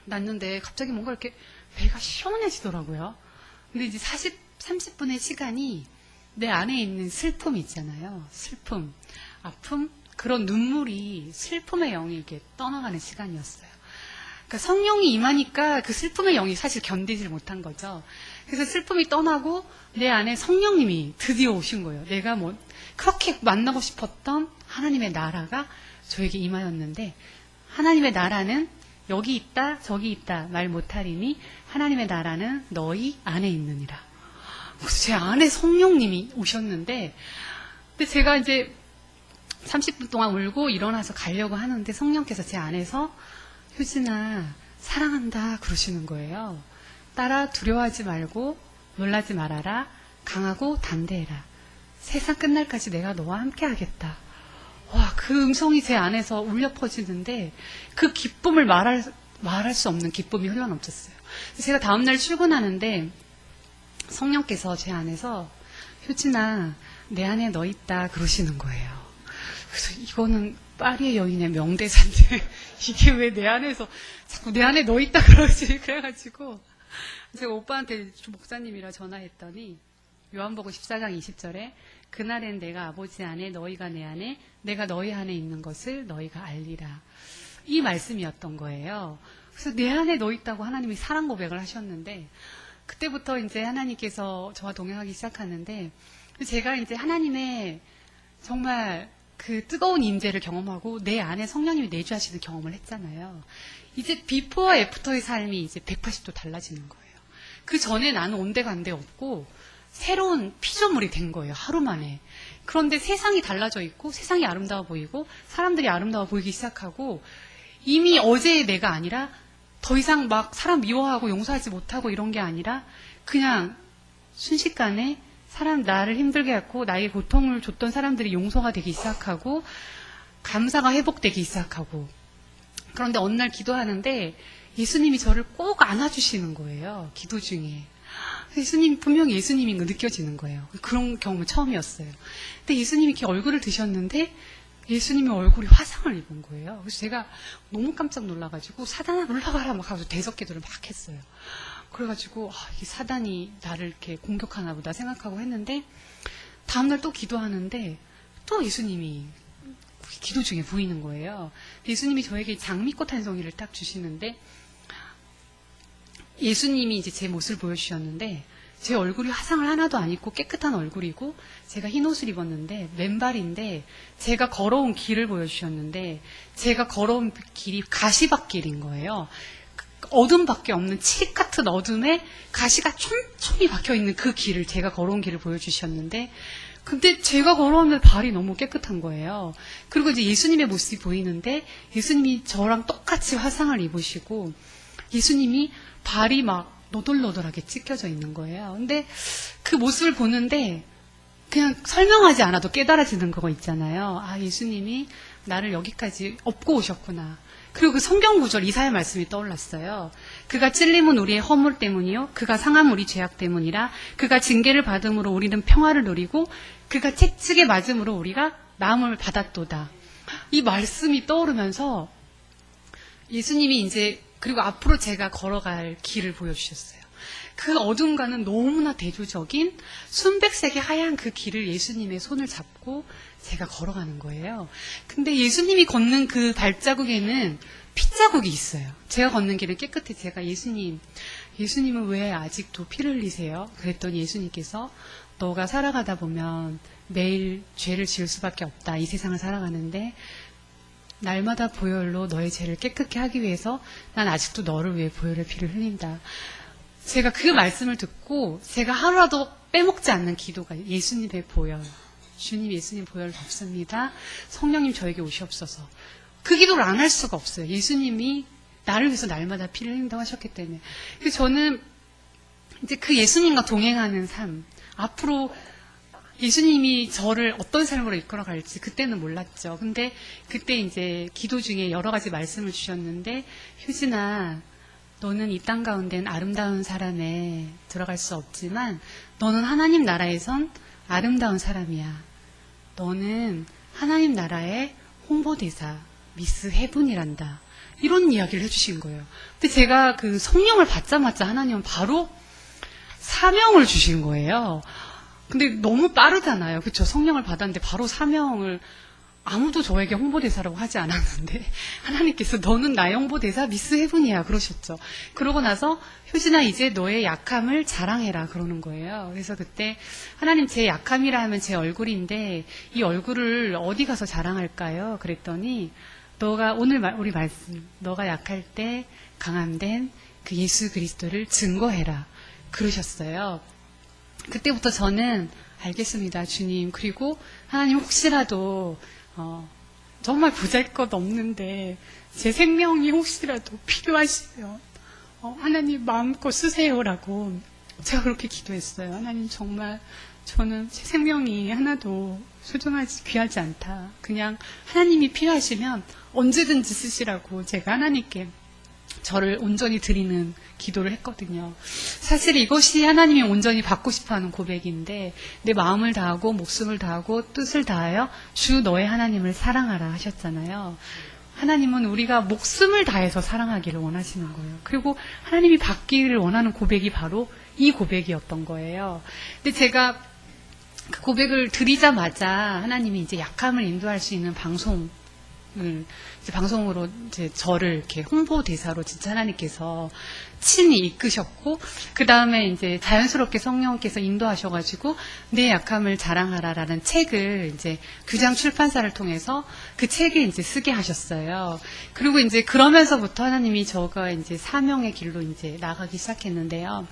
났는데 갑자기 뭔가 이렇게 배가 시원해지더라고요. 근데 이제 30분의 시간이 내 안에 있는 슬픔 있잖아요. 슬픔, 아픔, 그런 눈물이 슬픔의 영이 이렇게 떠나가는 시간이었어요. 그러니까 성령이 임하니까 그 슬픔의 영이 사실 견디질 못한 거죠. 그래서 슬픔이 떠나고 내 안에 성령님이 드디어 오신 거예요. 내가 그렇게 만나고 싶었던 하나님의 나라가 저에게 임하였는데 하나님의 나라는 여기 있다 저기 있다 말 못하리니 하나님의 나라는 너희 안에 있느니라. 그래서 제 안에 성령님이 오셨는데 근데 제가 이제 30분 동안 울고 일어나서 가려고 하는데 성령께서 제 안에서 효진아 사랑한다 그러시는 거예요. 따라 두려워하지 말고 놀라지 말아라. 강하고 담대해라. 세상 끝날까지 내가 너와 함께 하겠다. 와, 그 음성이 제 안에서 울려 퍼지는데 그 기쁨을 말할 수 없는 기쁨이 흘러넘쳤어요. 제가 다음날 출근하는데 성령께서 제 안에서 효진아, 내 안에 너 있다 그러시는 거예요. 그래서 이거는 파리의 여인의 명대사인데 이게 왜 내 안에서 자꾸 내 안에 너 있다 그러지? 그래가지고 제가 오빠한테 목사님이라 전화했더니 요한복음 14장 20절에 그날엔 내가 아버지 안에 너희가 내 안에 내가 너희 안에 있는 것을 너희가 알리라. 이 말씀이었던 거예요. 그래서 내 안에 너 있다고 하나님이 사랑 고백을 하셨는데 그때부터 이제 하나님께서 저와 동행하기 시작하는데 제가 이제 하나님의 정말 그 뜨거운 임재를 경험하고 내 안에 성령님이 내주하시는 경험을 했잖아요. 이제 비포와 애프터의 삶이 이제 180도 달라지는 거예요. 그 전에 나는 온데간데 없고 새로운 피조물이 된 거예요. 하루 만에. 그런데 세상이 달라져 있고 세상이 아름다워 보이고 사람들이 아름다워 보이기 시작하고 이미 어제의 내가 아니라 더 이상 막 사람 미워하고 용서하지 못하고 이런 게 아니라 그냥 순식간에 사람 나를 힘들게 했고 나의 고통을 줬던 사람들이 용서가 되기 시작하고 감사가 회복되기 시작하고 그런데 어느 날 기도하는데 예수님이 저를 꼭 안아주시는 거예요. 기도 중에. 예수님, 분명히 예수님인 거 느껴지는 거예요. 그런 경험은 처음이었어요. 근데 예수님이 이렇게 얼굴을 드셨는데 예수님의 얼굴이 화상을 입은 거예요. 그래서 제가 너무 깜짝 놀라가지고 사단아 올라가라 막 하면서 대적기도를 막 했어요. 그래가지고 이 사단이 나를 이렇게 공격하나 보다 생각하고 했는데 다음날 또 기도하는데 또 예수님이 기도 중에 보이는 거예요. 예수님이 저에게 장미꽃 한 송이를 딱 주시는데 예수님이 이제 제 모습을 보여주셨는데 제 얼굴이 화상을 하나도 안 입고 깨끗한 얼굴이고 제가 흰 옷을 입었는데 맨발인데 제가 걸어온 길을 보여주셨는데 제가 걸어온 길이 가시밭길인 거예요. 어둠밖에 없는 칠흑 같은 어둠에 가시가 촘촘히 박혀있는 그 길을 제가 걸어온 길을 보여주셨는데 근데 제가 걸어오면 발이 너무 깨끗한 거예요. 그리고 이제 예수님의 모습이 보이는데 예수님이 저랑 똑같이 화상을 입으시고 예수님이 발이 막 노돌노돌하게 찢겨져 있는 거예요. 근데 그 모습을 보는데 그냥 설명하지 않아도 깨달아지는 거 있잖아요. 아, 예수님이 나를 여기까지 업고 오셨구나. 그리고 그 성경 구절 이사야 말씀이 떠올랐어요. 그가 찔림은 우리의 허물 때문이요 그가 상함 우리 죄악 때문이라 그가 징계를 받음으로 우리는 평화를 누리고 그가 채찍에 맞음으로 우리가 나음을 받았도다. 이 말씀이 떠오르면서 예수님이 이제 그리고 앞으로 제가 걸어갈 길을 보여주셨어요. 그 어둠과는 너무나 대조적인 순백색의 하얀 그 길을 예수님의 손을 잡고 제가 걸어가는 거예요. 근데 예수님이 걷는 그 발자국에는 핏자국이 있어요. 제가 걷는 길은 깨끗해. 제가 예수님은 왜 아직도 피를 흘리세요? 그랬더니 예수님께서 너가 살아가다 보면 매일 죄를 지을 수밖에 없다. 이 세상을 살아가는데 날마다 보혈로 너의 죄를 깨끗게 하기 위해서 난 아직도 너를 위해 보혈의 피를 흘린다. 제가 그 말씀을 듣고 제가 하루라도 빼먹지 않는 기도가 예수님의 보혈. 주님 예수님 보혈을 덮습니다. 성령님 저에게 오시옵소서. 그 기도를 안 할 수가 없어요. 예수님이 나를 위해서 날마다 피를 흘린다고 하셨기 때문에. 그래서 저는 이제 그 예수님과 동행하는 삶, 앞으로 예수님이 저를 어떤 삶으로 이끌어 갈지 그때는 몰랐죠. 근데 그때 이제 기도 중에 여러 가지 말씀을 주셨는데 효진아, 너는 이 땅 가운데는 아름다운 사람에 들어갈 수 없지만 너는 하나님 나라에선 아름다운 사람이야. 너는 하나님 나라의 홍보대사, 미스 헤븐이란다. 이런 이야기를 해주신 거예요. 근데 제가 그 성령을 받자마자 하나님은 바로 사명을 주신 거예요. 근데 너무 빠르잖아요. 그렇죠? 성령을 받았는데 바로 사명을 아무도 저에게 홍보대사라고 하지 않았는데 하나님께서 너는 나의 홍보대사 미스 헤븐이야 그러셨죠. 그러고 나서 효진아 이제 너의 약함을 자랑해라 그러는 거예요. 그래서 그때 하나님 제 약함이라 하면 제 얼굴인데 이 얼굴을 어디 가서 자랑할까요? 그랬더니 너가 오늘 우리 말씀 너가 약할 때 강함된 그 예수 그리스도를 증거해라 그러셨어요. 그때부터 저는 알겠습니다 주님. 그리고 하나님 혹시라도 정말 보잘것 없는데 제 생명이 혹시라도 필요하시면 하나님 마음껏 쓰세요라고 제가 그렇게 기도했어요. 하나님 정말 저는 제 생명이 하나도 소중하지 귀하지 않다. 그냥 하나님이 필요하시면 언제든지 쓰시라고 제가 하나님께 저를 온전히 드리는 기도를 했거든요. 사실 이것이 하나님이 온전히 받고 싶어하는 고백인데 내 마음을 다하고 목숨을 다하고 뜻을 다하여 주 너의 하나님을 사랑하라 하셨잖아요. 하나님은 우리가 목숨을 다해서 사랑하기를 원하시는 거예요. 그리고 하나님이 받기를 원하는 고백이 바로 이 고백이었던 거예요. 근데 제가 그 고백을 드리자마자 하나님이 이제 약함을 인도할 수 있는 방송으로 이제 저를 이렇게 홍보 대사로 진짜 하나님께서 친히 이끄셨고, 그 다음에 이제 자연스럽게 성령께서 인도하셔가지고 내 약함을 자랑하라라는 책을 이제 규장 출판사를 통해서 그 책에 이제 쓰게 하셨어요. 그리고 이제 그러면서부터 하나님이 저가 이제 사명의 길로 이제 나가기 시작했는데요.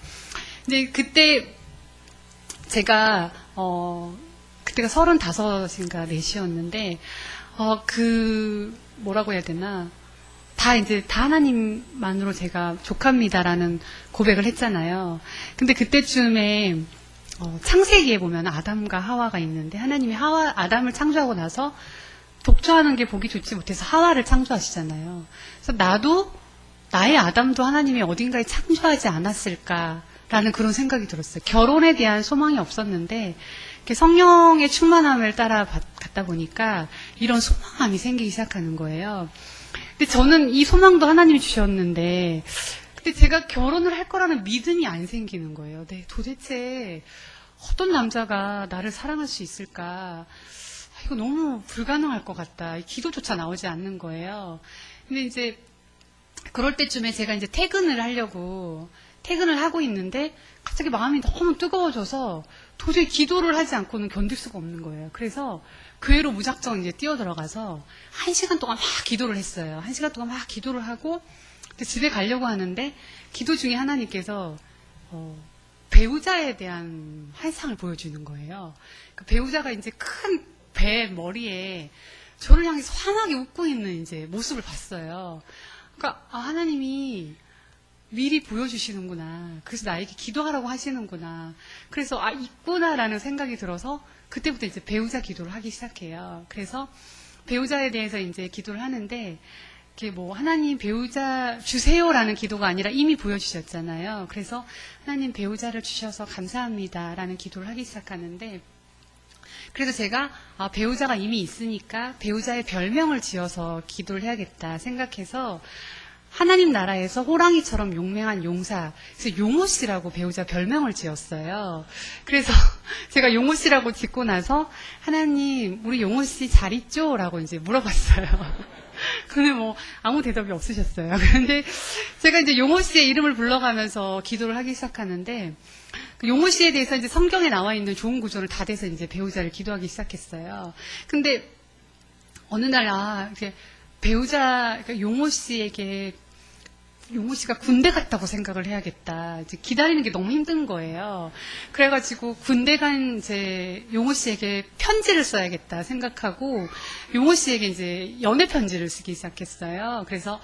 근데 그때 제가 그때가 35인가 4이었는데 뭐라고 해야 되나, 다 하나님만으로 제가 족합니다라는 고백을 했잖아요. 근데 그때쯤에, 창세기에 보면 아담과 하와가 있는데, 하나님이 아담을 창조하고 나서 독주하는 게 보기 좋지 못해서 하와를 창조하시잖아요. 그래서 나의 아담도 하나님이 어딘가에 창조하지 않았을까라는 그런 생각이 들었어요. 결혼에 대한 소망이 없었는데, 성령의 충만함을 따라 갔다 보니까 이런 소망함이 생기기 시작하는 거예요. 근데 저는 이 소망도 하나님이 주셨는데, 근데 제가 결혼을 할 거라는 믿음이 안 생기는 거예요. 네, 도대체 어떤 남자가 나를 사랑할 수 있을까? 이거 너무 불가능할 것 같다. 기도조차 나오지 않는 거예요. 근데 이제 그럴 때쯤에 제가 이제 퇴근을 하고 있는데 갑자기 마음이 너무 뜨거워져서 도저히 기도를 하지 않고는 견딜 수가 없는 거예요. 그래서 교회로 무작정 이제 뛰어들어가서 1시간 동안 막 기도를 했어요. 1시간 동안 막 기도를 하고 집에 가려고 하는데 기도 중에 하나님께서 배우자에 대한 환상을 보여주는 거예요. 그 배우자가 이제 큰 배 머리에 저를 향해서 환하게 웃고 있는 이제 모습을 봤어요. 그러니까 하나님이 미리 보여주시는구나. 그래서 나에게 기도하라고 하시는구나. 그래서 있구나라는 생각이 들어서 그때부터 이제 배우자 기도를 하기 시작해요. 그래서 배우자에 대해서 이제 기도를 하는데, 이게 하나님 배우자 주세요라는 기도가 아니라 이미 보여주셨잖아요. 그래서 하나님 배우자를 주셔서 감사합니다라는 기도를 하기 시작하는데, 그래서 제가 배우자가 이미 있으니까 배우자의 별명을 지어서 기도를 해야겠다 생각해서 하나님 나라에서 호랑이처럼 용맹한 용사, 그래서 용호 씨라고 배우자 별명을 지었어요. 그래서 제가 용호 씨라고 짓고 나서 하나님, 우리 용호 씨 잘 있죠? 라고 이제 물어봤어요. 근데 아무 대답이 없으셨어요. 그런데 제가 이제 용호 씨의 이름을 불러가면서 기도를 하기 시작하는데, 그 용호 씨에 대해서 이제 성경에 나와 있는 좋은 구절을 다 대서 이제 배우자를 기도하기 시작했어요. 근데 어느 날 이렇게 그러니까 용호 씨가 군대 갔다고 생각을 해야겠다. 이제 기다리는 게 너무 힘든 거예요. 그래가지고 군대 간 용호 씨에게 편지를 써야겠다 생각하고 용호 씨에게 이제 연애 편지를 쓰기 시작했어요. 그래서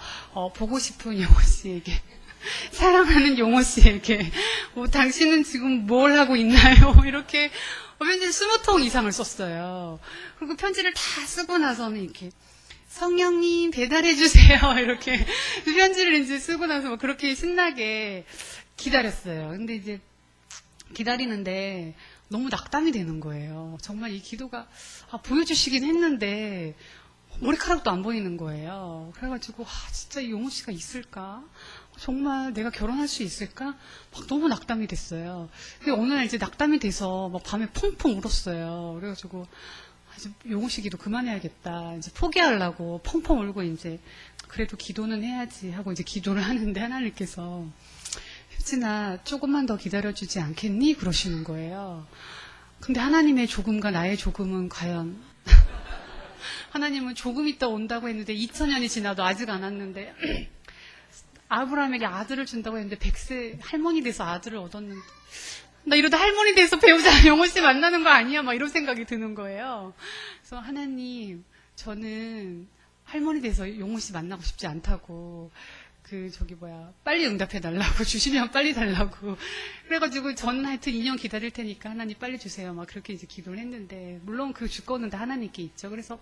보고 싶은 용호 씨에게, 사랑하는 용호 씨에게, 당신은 지금 뭘 하고 있나요? 이렇게 편지 20통 이상을 썼어요. 그리고 편지를 다 쓰고 나서는 이렇게, 성령님 배달해주세요. 이렇게 편지를 이제 쓰고 나서 그렇게 신나게 기다렸어요. 근데 이제 기다리는데 너무 낙담이 되는 거예요. 정말 이 기도가 보여주시긴 했는데 머리카락도 안 보이는 거예요. 그래가지고 진짜 이 용호 씨가 있을까? 정말 내가 결혼할 수 있을까? 막 너무 낙담이 됐어요. 근데 어느 날 이제 낙담이 돼서 막 밤에 펑펑 울었어요. 그래가지고 이제 용호 씨 기도 그만해야겠다. 이제 포기하려고 펑펑 울고 이제 그래도 기도는 해야지 하고 이제 기도를 하는데 하나님께서 효진아 조금만 더 기다려주지 않겠니? 그러시는 거예요. 근데 하나님의 조금과 나의 조금은 과연 하나님은 조금 있다 온다고 했는데 2000년이 지나도 아직 안 왔는데 아브라함에게 아들을 준다고 했는데 100세 할머니 돼서 아들을 얻었는데 나 이러다 할머니 돼서 배우자 용호 씨 만나는 거 아니야? 막 이런 생각이 드는 거예요. 그래서 하나님, 저는 할머니 돼서 용호 씨 만나고 싶지 않다고, 빨리 응답해 달라고, 주시면 빨리 달라고. 그래가지고 저는 하여튼 2년 기다릴 테니까 하나님 빨리 주세요. 막 그렇게 이제 기도를 했는데, 물론 그 주권은 다 하나님께 있죠. 그래서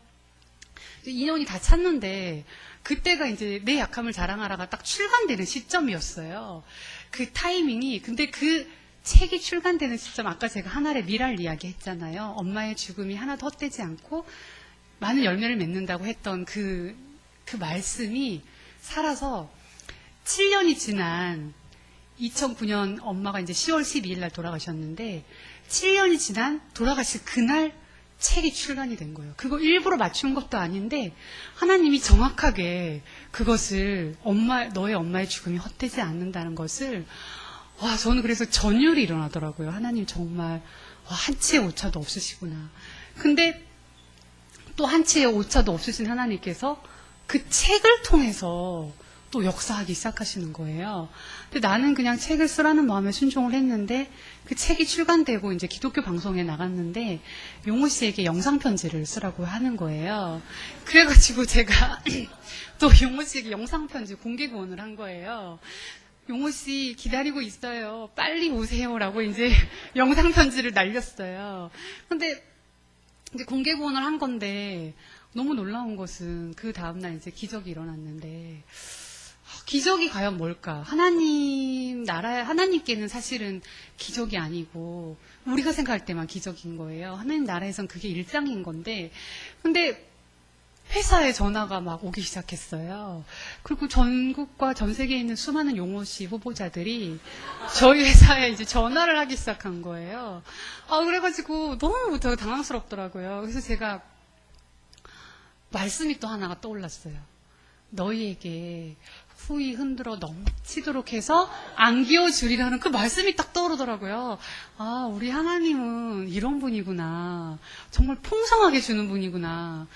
인연이 다 찼는데 그때가 이제 내 약함을 자랑하라가 딱 출간되는 시점이었어요. 그 타이밍이. 근데 그 책이 출간되는 시점, 아까 제가 하나의 미랄 이야기 했잖아요. 엄마의 죽음이 하나도 헛되지 않고 많은 열매를 맺는다고 했던 그 말씀이 살아서 7년이 지난 2009년 엄마가 이제 10월 12일 날 돌아가셨는데 7년이 지난 돌아가실 그날 책이 출간이 된 거예요. 그거 일부러 맞춘 것도 아닌데 하나님이 정확하게 그것을 너의 엄마의 죽음이 헛되지 않는다는 것을 저는 그래서 전율이 일어나더라고요. 하나님 정말 한치의 오차도 없으시구나. 근데 또 한치의 오차도 없으신 하나님께서 그 책을 통해서 또 역사하기 시작하시는 거예요. 근데 나는 그냥 책을 쓰라는 마음에 순종을 했는데 그 책이 출간되고 이제 기독교 방송에 나갔는데 용호 씨에게 영상 편지를 쓰라고 하는 거예요. 그래가지고 제가 또 용호 씨에게 영상 편지 공개 구원을 한 거예요. 용호 씨 기다리고 있어요. 빨리 오세요라고 이제 영상 편지를 날렸어요. 근데 이제 공개 구원을 한 건데 너무 놀라운 것은 그 다음날 이제 기적이 일어났는데 기적이 과연 뭘까? 하나님께는 사실은 기적이 아니고 우리가 생각할 때만 기적인 거예요. 하나님 나라에선 그게 일상인 건데 근데 회사에 전화가 막 오기 시작했어요. 그리고 전국과 전 세계에 있는 수많은 용호씨 후보자들이 저희 회사에 이제 전화를 하기 시작한 거예요. 그래가지고 너무 당황스럽더라고요. 그래서 제가 말씀이 또 하나가 떠올랐어요. 너희에게 후이 흔들어 넘치도록 해서 안기어주리라는 그 말씀이 딱 떠오르더라고요. 우리 하나님은 이런 분이구나. 정말 풍성하게 주는 분이구나.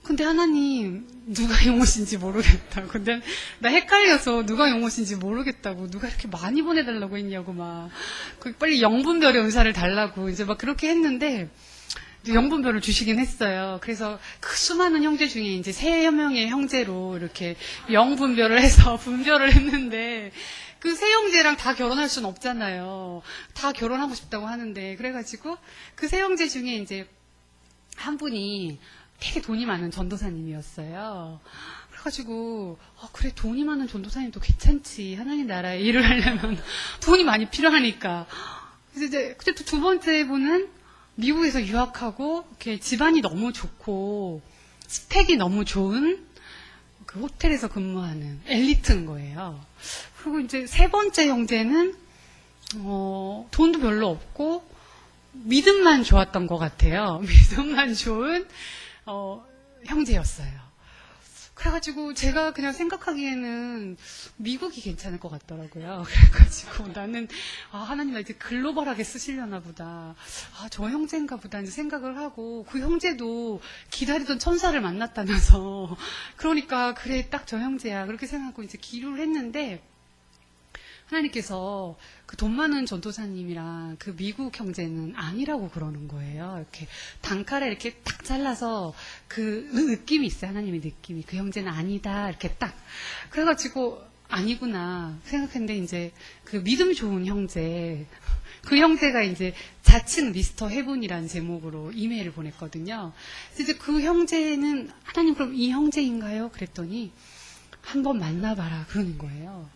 근데 하나님 누가 용호신지 모르겠다고. 근데 나 헷갈려서 누가 용호신지 모르겠다고. 누가 이렇게 많이 보내달라고 했냐고 막 빨리 영분별의 은사를 달라고 이제 막 그렇게 했는데 영분별을 주시긴 했어요. 그래서 그 수많은 형제 중에 이제 3명의 형제로 이렇게 영분별을 해서 분별을 했는데 그 3형제랑 다 결혼할 수는 없잖아요. 다 결혼하고 싶다고 하는데 그래가지고 그 3형제 중에 이제 한 분이 되게 돈이 많은 전도사님이었어요. 그래가지고 그래 돈이 많은 전도사님도 괜찮지. 하나님 나라에 일을 하려면 돈이 많이 필요하니까. 그래서 이제 또 두 번째 분은 미국에서 유학하고 이렇게 집안이 너무 좋고 스펙이 너무 좋은 그 호텔에서 근무하는 엘리트인 거예요. 그리고 이제 세 번째 형제는 돈도 별로 없고 믿음만 좋았던 것 같아요. 믿음만 좋은 형제였어요. 그래가지고 제가 그냥 생각하기에는 미국이 괜찮을 것 같더라고요. 그래가지고 나는 하나님 나 이제 글로벌하게 쓰시려나 보다. 저 형제인가 보다 이제 생각을 하고 그 형제도 기다리던 천사를 만났다면서 그러니까 그래 딱 저 형제야 그렇게 생각하고 이제 기도를 했는데 하나님께서 그 돈 많은 전도사님이랑 그 미국 형제는 아니라고 그러는 거예요. 이렇게 단칼에 이렇게 딱 잘라서 그 느낌이 있어요. 하나님의 느낌이. 그 형제는 아니다. 이렇게 딱. 그래가지고 아니구나 생각했는데 이제 그 믿음 좋은 형제. 그 형제가 이제 자칭 미스터 헤븐이라는 제목으로 이메일을 보냈거든요. 그래서 이제 그 형제는 하나님 그럼 이 형제인가요? 그랬더니 한번 만나봐라. 그러는 거예요.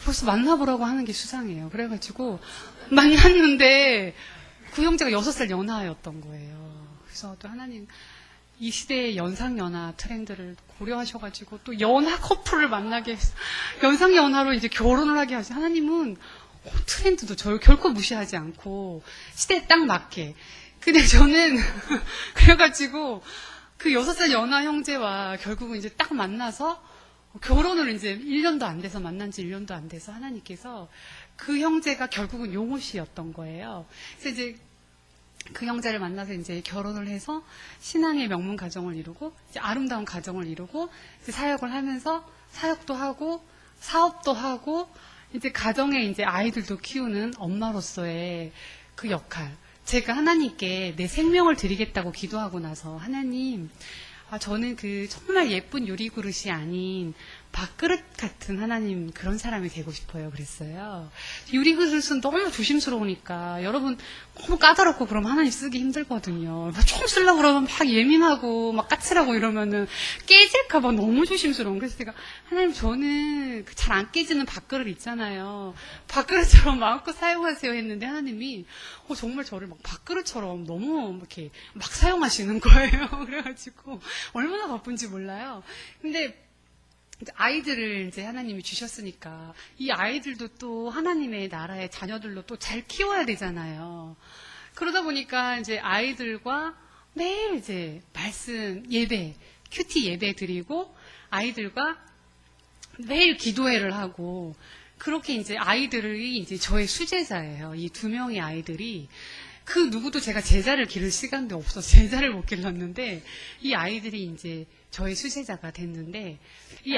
벌써 만나보라고 하는 게 수상해요. 그래가지고 만났는데 그 형제가 6살 연하였던 거예요. 그래서 또 하나님 이 시대의 연상연하 트렌드를 고려하셔가지고 또 연하 커플을 만나게 해서 연상연하로 이제 결혼을 하게 하시. 하나님은 트렌드도 저를 결코 무시하지 않고 시대에 딱 맞게. 근데 저는 그래가지고 그 6살 연하 형제와 결국은 이제 딱 만나서 결혼을 이제 1년도 안 돼서 만난 지 1년도 안 돼서 하나님께서 그 형제가 결국은 용호 씨였던 거예요. 그래서 이제 그 형제를 만나서 이제 결혼을 해서 신앙의 명문 가정을 이루고 이제 아름다운 가정을 이루고 이제 사역을 하면서 사역도 하고 사업도 하고 이제 가정에 이제 아이들도 키우는 엄마로서의 그 역할. 제가 하나님께 내 생명을 드리겠다고 기도하고 나서 하나님 저는 그 정말 예쁜 유리 그릇이 아닌 밥그릇 같은 하나님 그런 사람이 되고 싶어요. 그랬어요. 유리그릇은 너무 조심스러우니까 여러분 너무 까다롭고 그러면 하나님 쓰기 힘들거든요. 총 쓰려고 그러면 막 예민하고 막 까칠하고 이러면은 깨질까봐 너무 조심스러운. 그래서 제가 하나님 저는 잘 안 깨지는 밥그릇 있잖아요. 밥그릇처럼 마음껏 사용하세요 했는데 하나님이 정말 저를 막 밥그릇처럼 너무 이렇게 막 사용하시는 거예요. 그래가지고 얼마나 바쁜지 몰라요. 근데 아이들을 이제 하나님이 주셨으니까 이 아이들도 또 하나님의 나라의 자녀들로 또 잘 키워야 되잖아요. 그러다 보니까 이제 아이들과 매일 이제 말씀 예배, 큐티 예배 드리고 아이들과 매일 기도회를 하고 그렇게 이제 아이들이 이제 저의 수제자예요. 이 2명의 아이들이 그 누구도 제가 제자를 기를 시간도 없어서 제자를 못 길렀는데 이 아이들이 이제 저의 수제자가 됐는데 이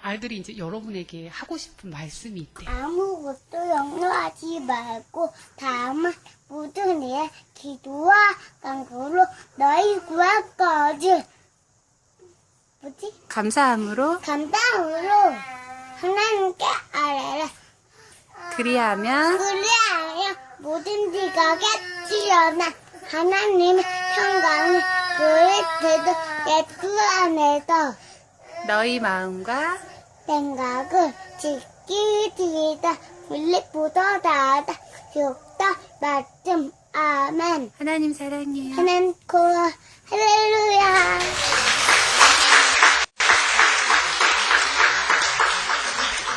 아들이 이제 여러분에게 하고 싶은 말씀이 있대요. 아무것도 염려하지 말고 다만 모든 일에 기도와 간구로 너희 구할 거지. 뭐지? 감사함으로 감당으로 하나님께 아뢰라. 그리하면 모든 지가 겠지어나 하나님의 평강이 그의 대도 예수 안에서 너희 마음과 생각을 지키리다. 빌립보서 4장 6절 말씀. 아멘. 하나님 사랑해요. 하나님 고마워. 할렐루야.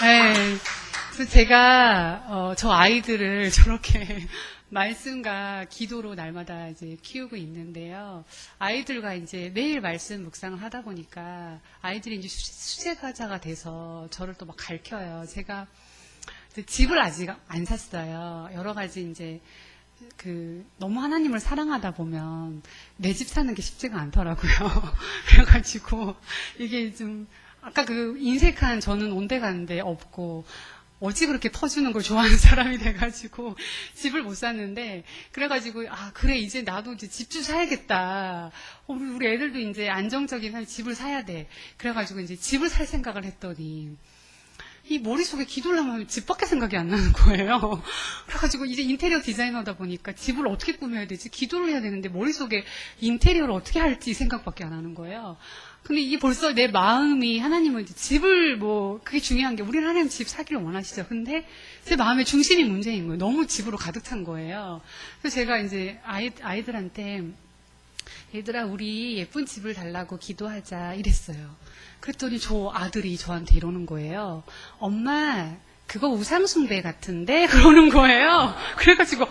네. 그래서 제가 저 아이들을 저렇게 말씀과 기도로 날마다 이제 키우고 있는데요. 아이들과 이제 매일 말씀 묵상을 하다 보니까 아이들이 이제 수제자가 돼서 저를 또 막 가르쳐요. 제가 집을 아직 안 샀어요. 여러 가지 이제 너무 하나님을 사랑하다 보면 내 집 사는 게 쉽지가 않더라고요. 그래가지고 이게 좀 아까 인색한 저는 온데 간데 없고 어찌 그렇게 터주는 걸 좋아하는 사람이 돼가지고 집을 못 샀는데 그래가지고 그래 이제 나도 이제 집주 사야겠다. 우리 애들도 이제 안정적인 집을 사야 돼. 그래가지고 이제 집을 살 생각을 했더니 이 머릿속에 기도를 하면 집밖에 생각이 안 나는 거예요. 그래가지고 이제 인테리어 디자이너다 보니까 집을 어떻게 꾸며야 되지? 기도를 해야 되는데 머릿속에 인테리어를 어떻게 할지 생각밖에 안 하는 거예요. 근데 이게 벌써 내 마음이 하나님은 이제 집을 그게 중요한 게 우리는 하나님 집 사기를 원하시죠. 근데 제 마음의 중심이 문제인 거예요. 너무 집으로 가득 찬 거예요. 그래서 제가 이제 아이들한테 얘들아 우리 예쁜 집을 달라고 기도하자 이랬어요. 그랬더니 저 아들이 저한테 이러는 거예요. 엄마 그거 우상숭배 같은데? 그러는 거예요. 그래가지고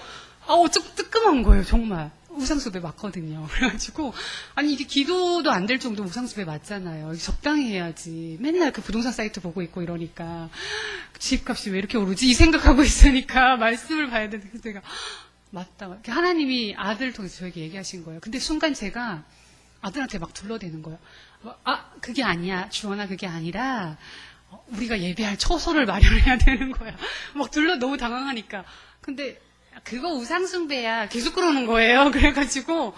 좀 뜨끔한 거예요. 정말. 우상숭배 맞거든요. 그래가지고 아니 이게 기도도 안 될 정도 우상숭배 맞잖아요. 적당히 해야지. 맨날 부동산 사이트 보고 있고 이러니까 집값이 왜 이렇게 오르지? 이 생각하고 있으니까 말씀을 봐야 되는데 그래서 제가 맞다. 하나님이 아들을 통해서 저에게 얘기하신 거예요. 근데 순간 제가 아들한테 막 둘러대는 거예요. 그게 아니야. 주원아 그게 아니라 우리가 예배할 처소를 마련해야 되는 거야. 막 너무 당황하니까. 근데 그거 우상숭배야. 계속 그러는 거예요. 그래가지고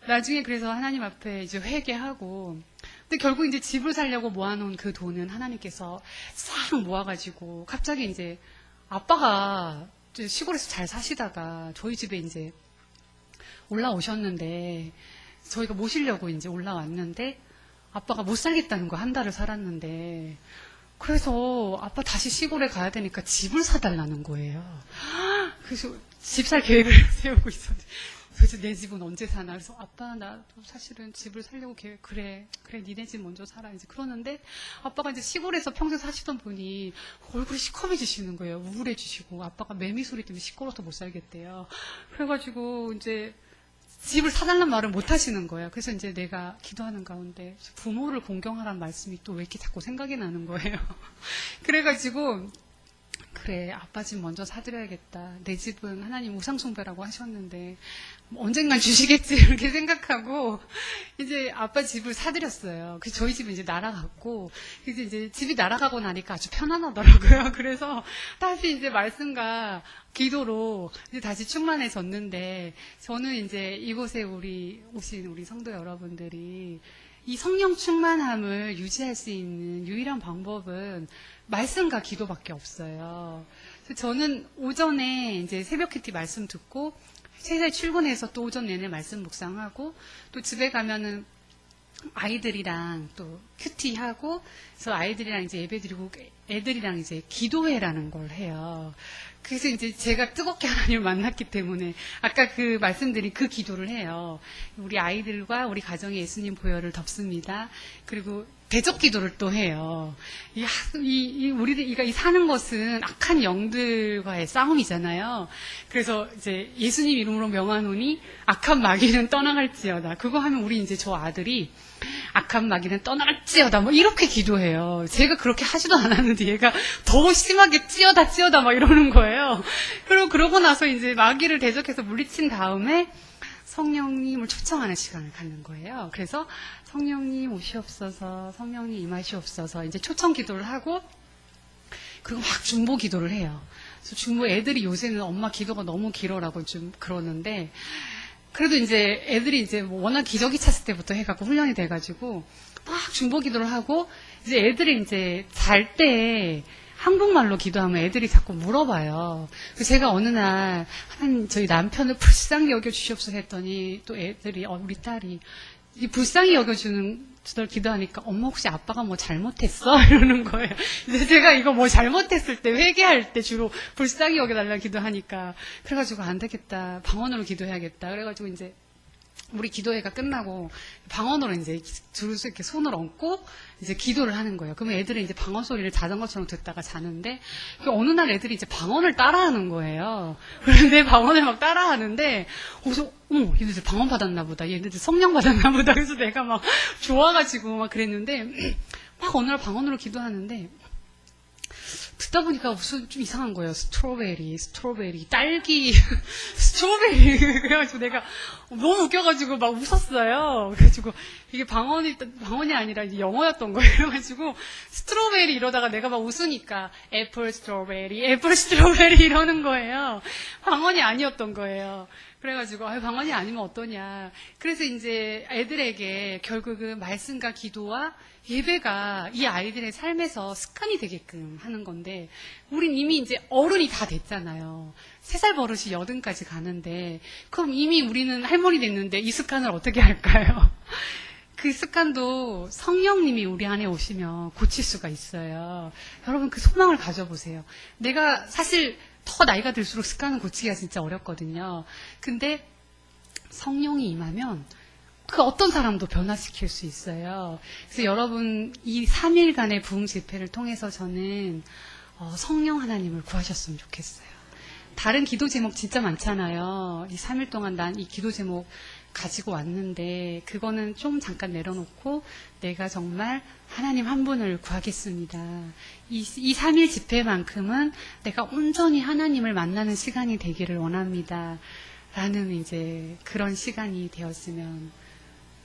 나중에 그래서 하나님 앞에 이제 회개하고 근데 결국 이제 집을 살려고 모아놓은 그 돈은 하나님께서 싹 모아가지고 갑자기 이제 아빠가 이제 시골에서 잘 사시다가 저희 집에 이제 올라오셨는데 저희가 모시려고 이제 올라왔는데 아빠가 못 살겠다는 거 한 달을 살았는데 그래서 아빠 다시 시골에 가야 되니까 집을 사달라는 거예요. 그래서 집 살 계획을 세우고 있었는데 그래서 내 집은 언제 사나 그래서 아빠 나도 사실은 집을 살려고 그래 니네 집 먼저 살아 이제 그러는데 아빠가 이제 시골에서 평생 사시던 분이 얼굴이 시커매지시는 거예요. 우울해지시고 아빠가 매미 소리 때문에 시끄러워서 못 살겠대요. 그래가지고 이제 집을 사달란 말을 못 하시는 거예요. 그래서 이제 내가 기도하는 가운데 부모를 공경하라는 말씀이 또 왜 이렇게 자꾸 생각이 나는 거예요. 그래가지고 그래 아빠 집 먼저 사드려야겠다. 내 집은 하나님 우상숭배라고 하셨는데 언젠간 주시겠지 이렇게 생각하고 이제 아빠 집을 사드렸어요. 그래서 저희 집은 이제 날아갔고 이제 집이 날아가고 나니까 아주 편안하더라고요. 그래서 다시 이제 말씀과 기도로 이제 다시 충만해졌는데 저는 이제 이곳에 오신 우리 성도 여러분들이 이 성령 충만함을 유지할 수 있는 유일한 방법은 말씀과 기도밖에 없어요. 그래서 저는 오전에 이제 새벽 큐티 말씀 듣고 회사에 출근해서 또 오전 내내 말씀 묵상하고 또 집에 가면은 아이들이랑 또 큐티하고 그래서 아이들이랑 이제 예배드리고 애들이랑 이제 기도회라는 걸 해요. 그래서 이제 제가 뜨겁게 하나님을 만났기 때문에 아까 그 말씀드린 그 기도를 해요. 우리 아이들과 우리 가정에 예수님 보혈을 덮습니다. 그리고 대적 기도를 또 해요. 우리가 사는 것은 악한 영들과의 싸움이잖아요. 그래서 이제 예수님 이름으로 명하노니 악한 마귀는 떠나갈지어다. 그거 하면 우리 이제 저 아들이 악한 마귀는 떠나갈지어다. 뭐 이렇게 기도해요. 제가 그렇게 하지도 않았는데 얘가 더 심하게 찌어다 막 이러는 거예요. 그리고 그러고 나서 이제 마귀를 대적해서 물리친 다음에 성령님을 초청하는 시간을 갖는 거예요. 그래서 성령님 오시옵소서, 성령님 임하시옵소서 이제 초청 기도를 하고 그리고 막 중보 기도를 해요. 그래서 중보 애들이 요새는 엄마 기도가 너무 길어라고 좀 그러는데 그래도 이제 애들이 이제 뭐 워낙 기저귀 찼을 때부터 해갖고 훈련이 돼가지고 막 중보 기도를 하고 이제 애들이 이제 잘 때 한국말로 기도하면 애들이 자꾸 물어봐요. 그래서 제가 어느 날 하나님 저희 남편을 불쌍히 여겨주시옵소서 했더니 또 애들이 우리 딸이 이 불쌍히 여겨주는 걸 기도하니까 엄마 혹시 아빠가 뭐 잘못했어? 이러는 거예요. 이제 제가 이거 뭐 잘못했을 때 회개할 때 주로 불쌍히 여겨달라 기도하니까 그래가지고 안 되겠다 방언으로 기도해야겠다. 그래가지고 이제 우리 기도회가 끝나고 방언으로 이제 줄을 이렇게 손을 얹고 이제 기도를 하는 거예요. 그러면 애들은 이제 방언 소리를 자전거처럼 듣다가 자는데 어느 날 애들이 이제 방언을 따라하는 거예요. 그런데 방언을 막 따라하는데 얘네들 방언 받았나 보다. 얘네들 성령 받았나 보다. 그래서 내가 막 좋아가지고 막 그랬는데 막 어느 날 방언으로 기도하는데 듣다 보니까 무슨 좀 이상한 거예요. 스트로베리, 딸기, 스트로베리. 그래가지고 내가 너무 웃겨가지고 막 웃었어요. 그래가지고 이게 방언이 아니라 이제 영어였던 거예요. 그래가지고 스트로베리 이러다가 내가 막 웃으니까 애플 스트로베리 이러는 거예요. 방언이 아니었던 거예요. 그래가지고 방언이 아니면 어떠냐. 그래서 이제 애들에게 결국은 말씀과 기도와 예배가 이 아이들의 삶에서 습관이 되게끔 하는 건데 우린 이미 이제 어른이 다 됐잖아요. 3살 버릇이 80까지 가는데 그럼 이미 우리는 할머니 됐는데 이 습관을 어떻게 할까요? 그 습관도 성령님이 우리 안에 오시면 고칠 수가 있어요. 여러분 그 소망을 가져보세요. 내가 사실 더 나이가 들수록 습관을 고치기가 진짜 어렵거든요. 근데 성령이 임하면 그 어떤 사람도 변화시킬 수 있어요. 그래서 여러분 이 3일간의 부흥 집회를 통해서 저는 성령 하나님을 구하셨으면 좋겠어요. 다른 기도 제목 진짜 많잖아요. 이 3일 동안 난 이 기도 제목 가지고 왔는데 그거는 좀 잠깐 내려놓고 내가 정말 하나님 한 분을 구하겠습니다. 이 3일 집회만큼은 내가 온전히 하나님을 만나는 시간이 되기를 원합니다. 라는 이제 그런 시간이 되었으면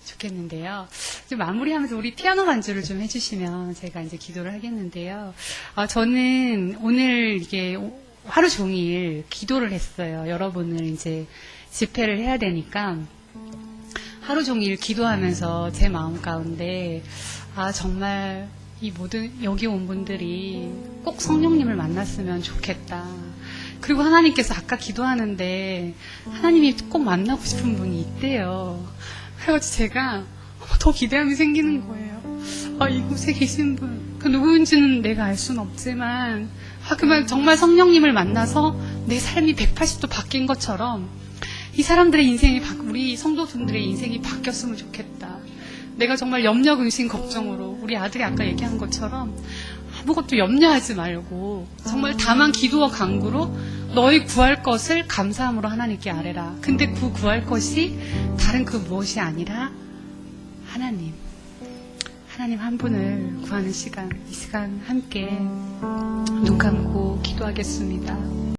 좋겠는데요. 좀 마무리하면서 우리 피아노 반주를 좀 해주시면 제가 이제 기도를 하겠는데요. 저는 오늘 이게 하루 종일 기도를 했어요. 여러분을 이제 집회를 해야 되니까 하루 종일 기도하면서 제 마음 가운데 정말 이 모든 여기 온 분들이 꼭 성령님을 만났으면 좋겠다. 그리고 하나님께서 아까 기도하는데 하나님이 꼭 만나고 싶은 분이 있대요. 그래가지고 제가 더 기대함이 생기는 거예요. 이곳에 계신 분, 그 누구인지는 내가 알 수는 없지만 그러면 정말 성령님을 만나서 내 삶이 180도 바뀐 것처럼 이 사람들의 인생이 우리 성도분들의 인생이 바뀌었으면 좋겠다. 내가 정말 염려, 근심, 걱정으로 우리 아들이 아까 얘기한 것처럼 아무것도 염려하지 말고 정말 다만 기도와 간구로 너희 구할 것을 감사함으로 하나님께 아뢰라. 근데 그 구할 것이 다른 그 무엇이 아니라 하나님 한 분을 구하는 시간, 이 시간 함께 눈 감고 기도하겠습니다.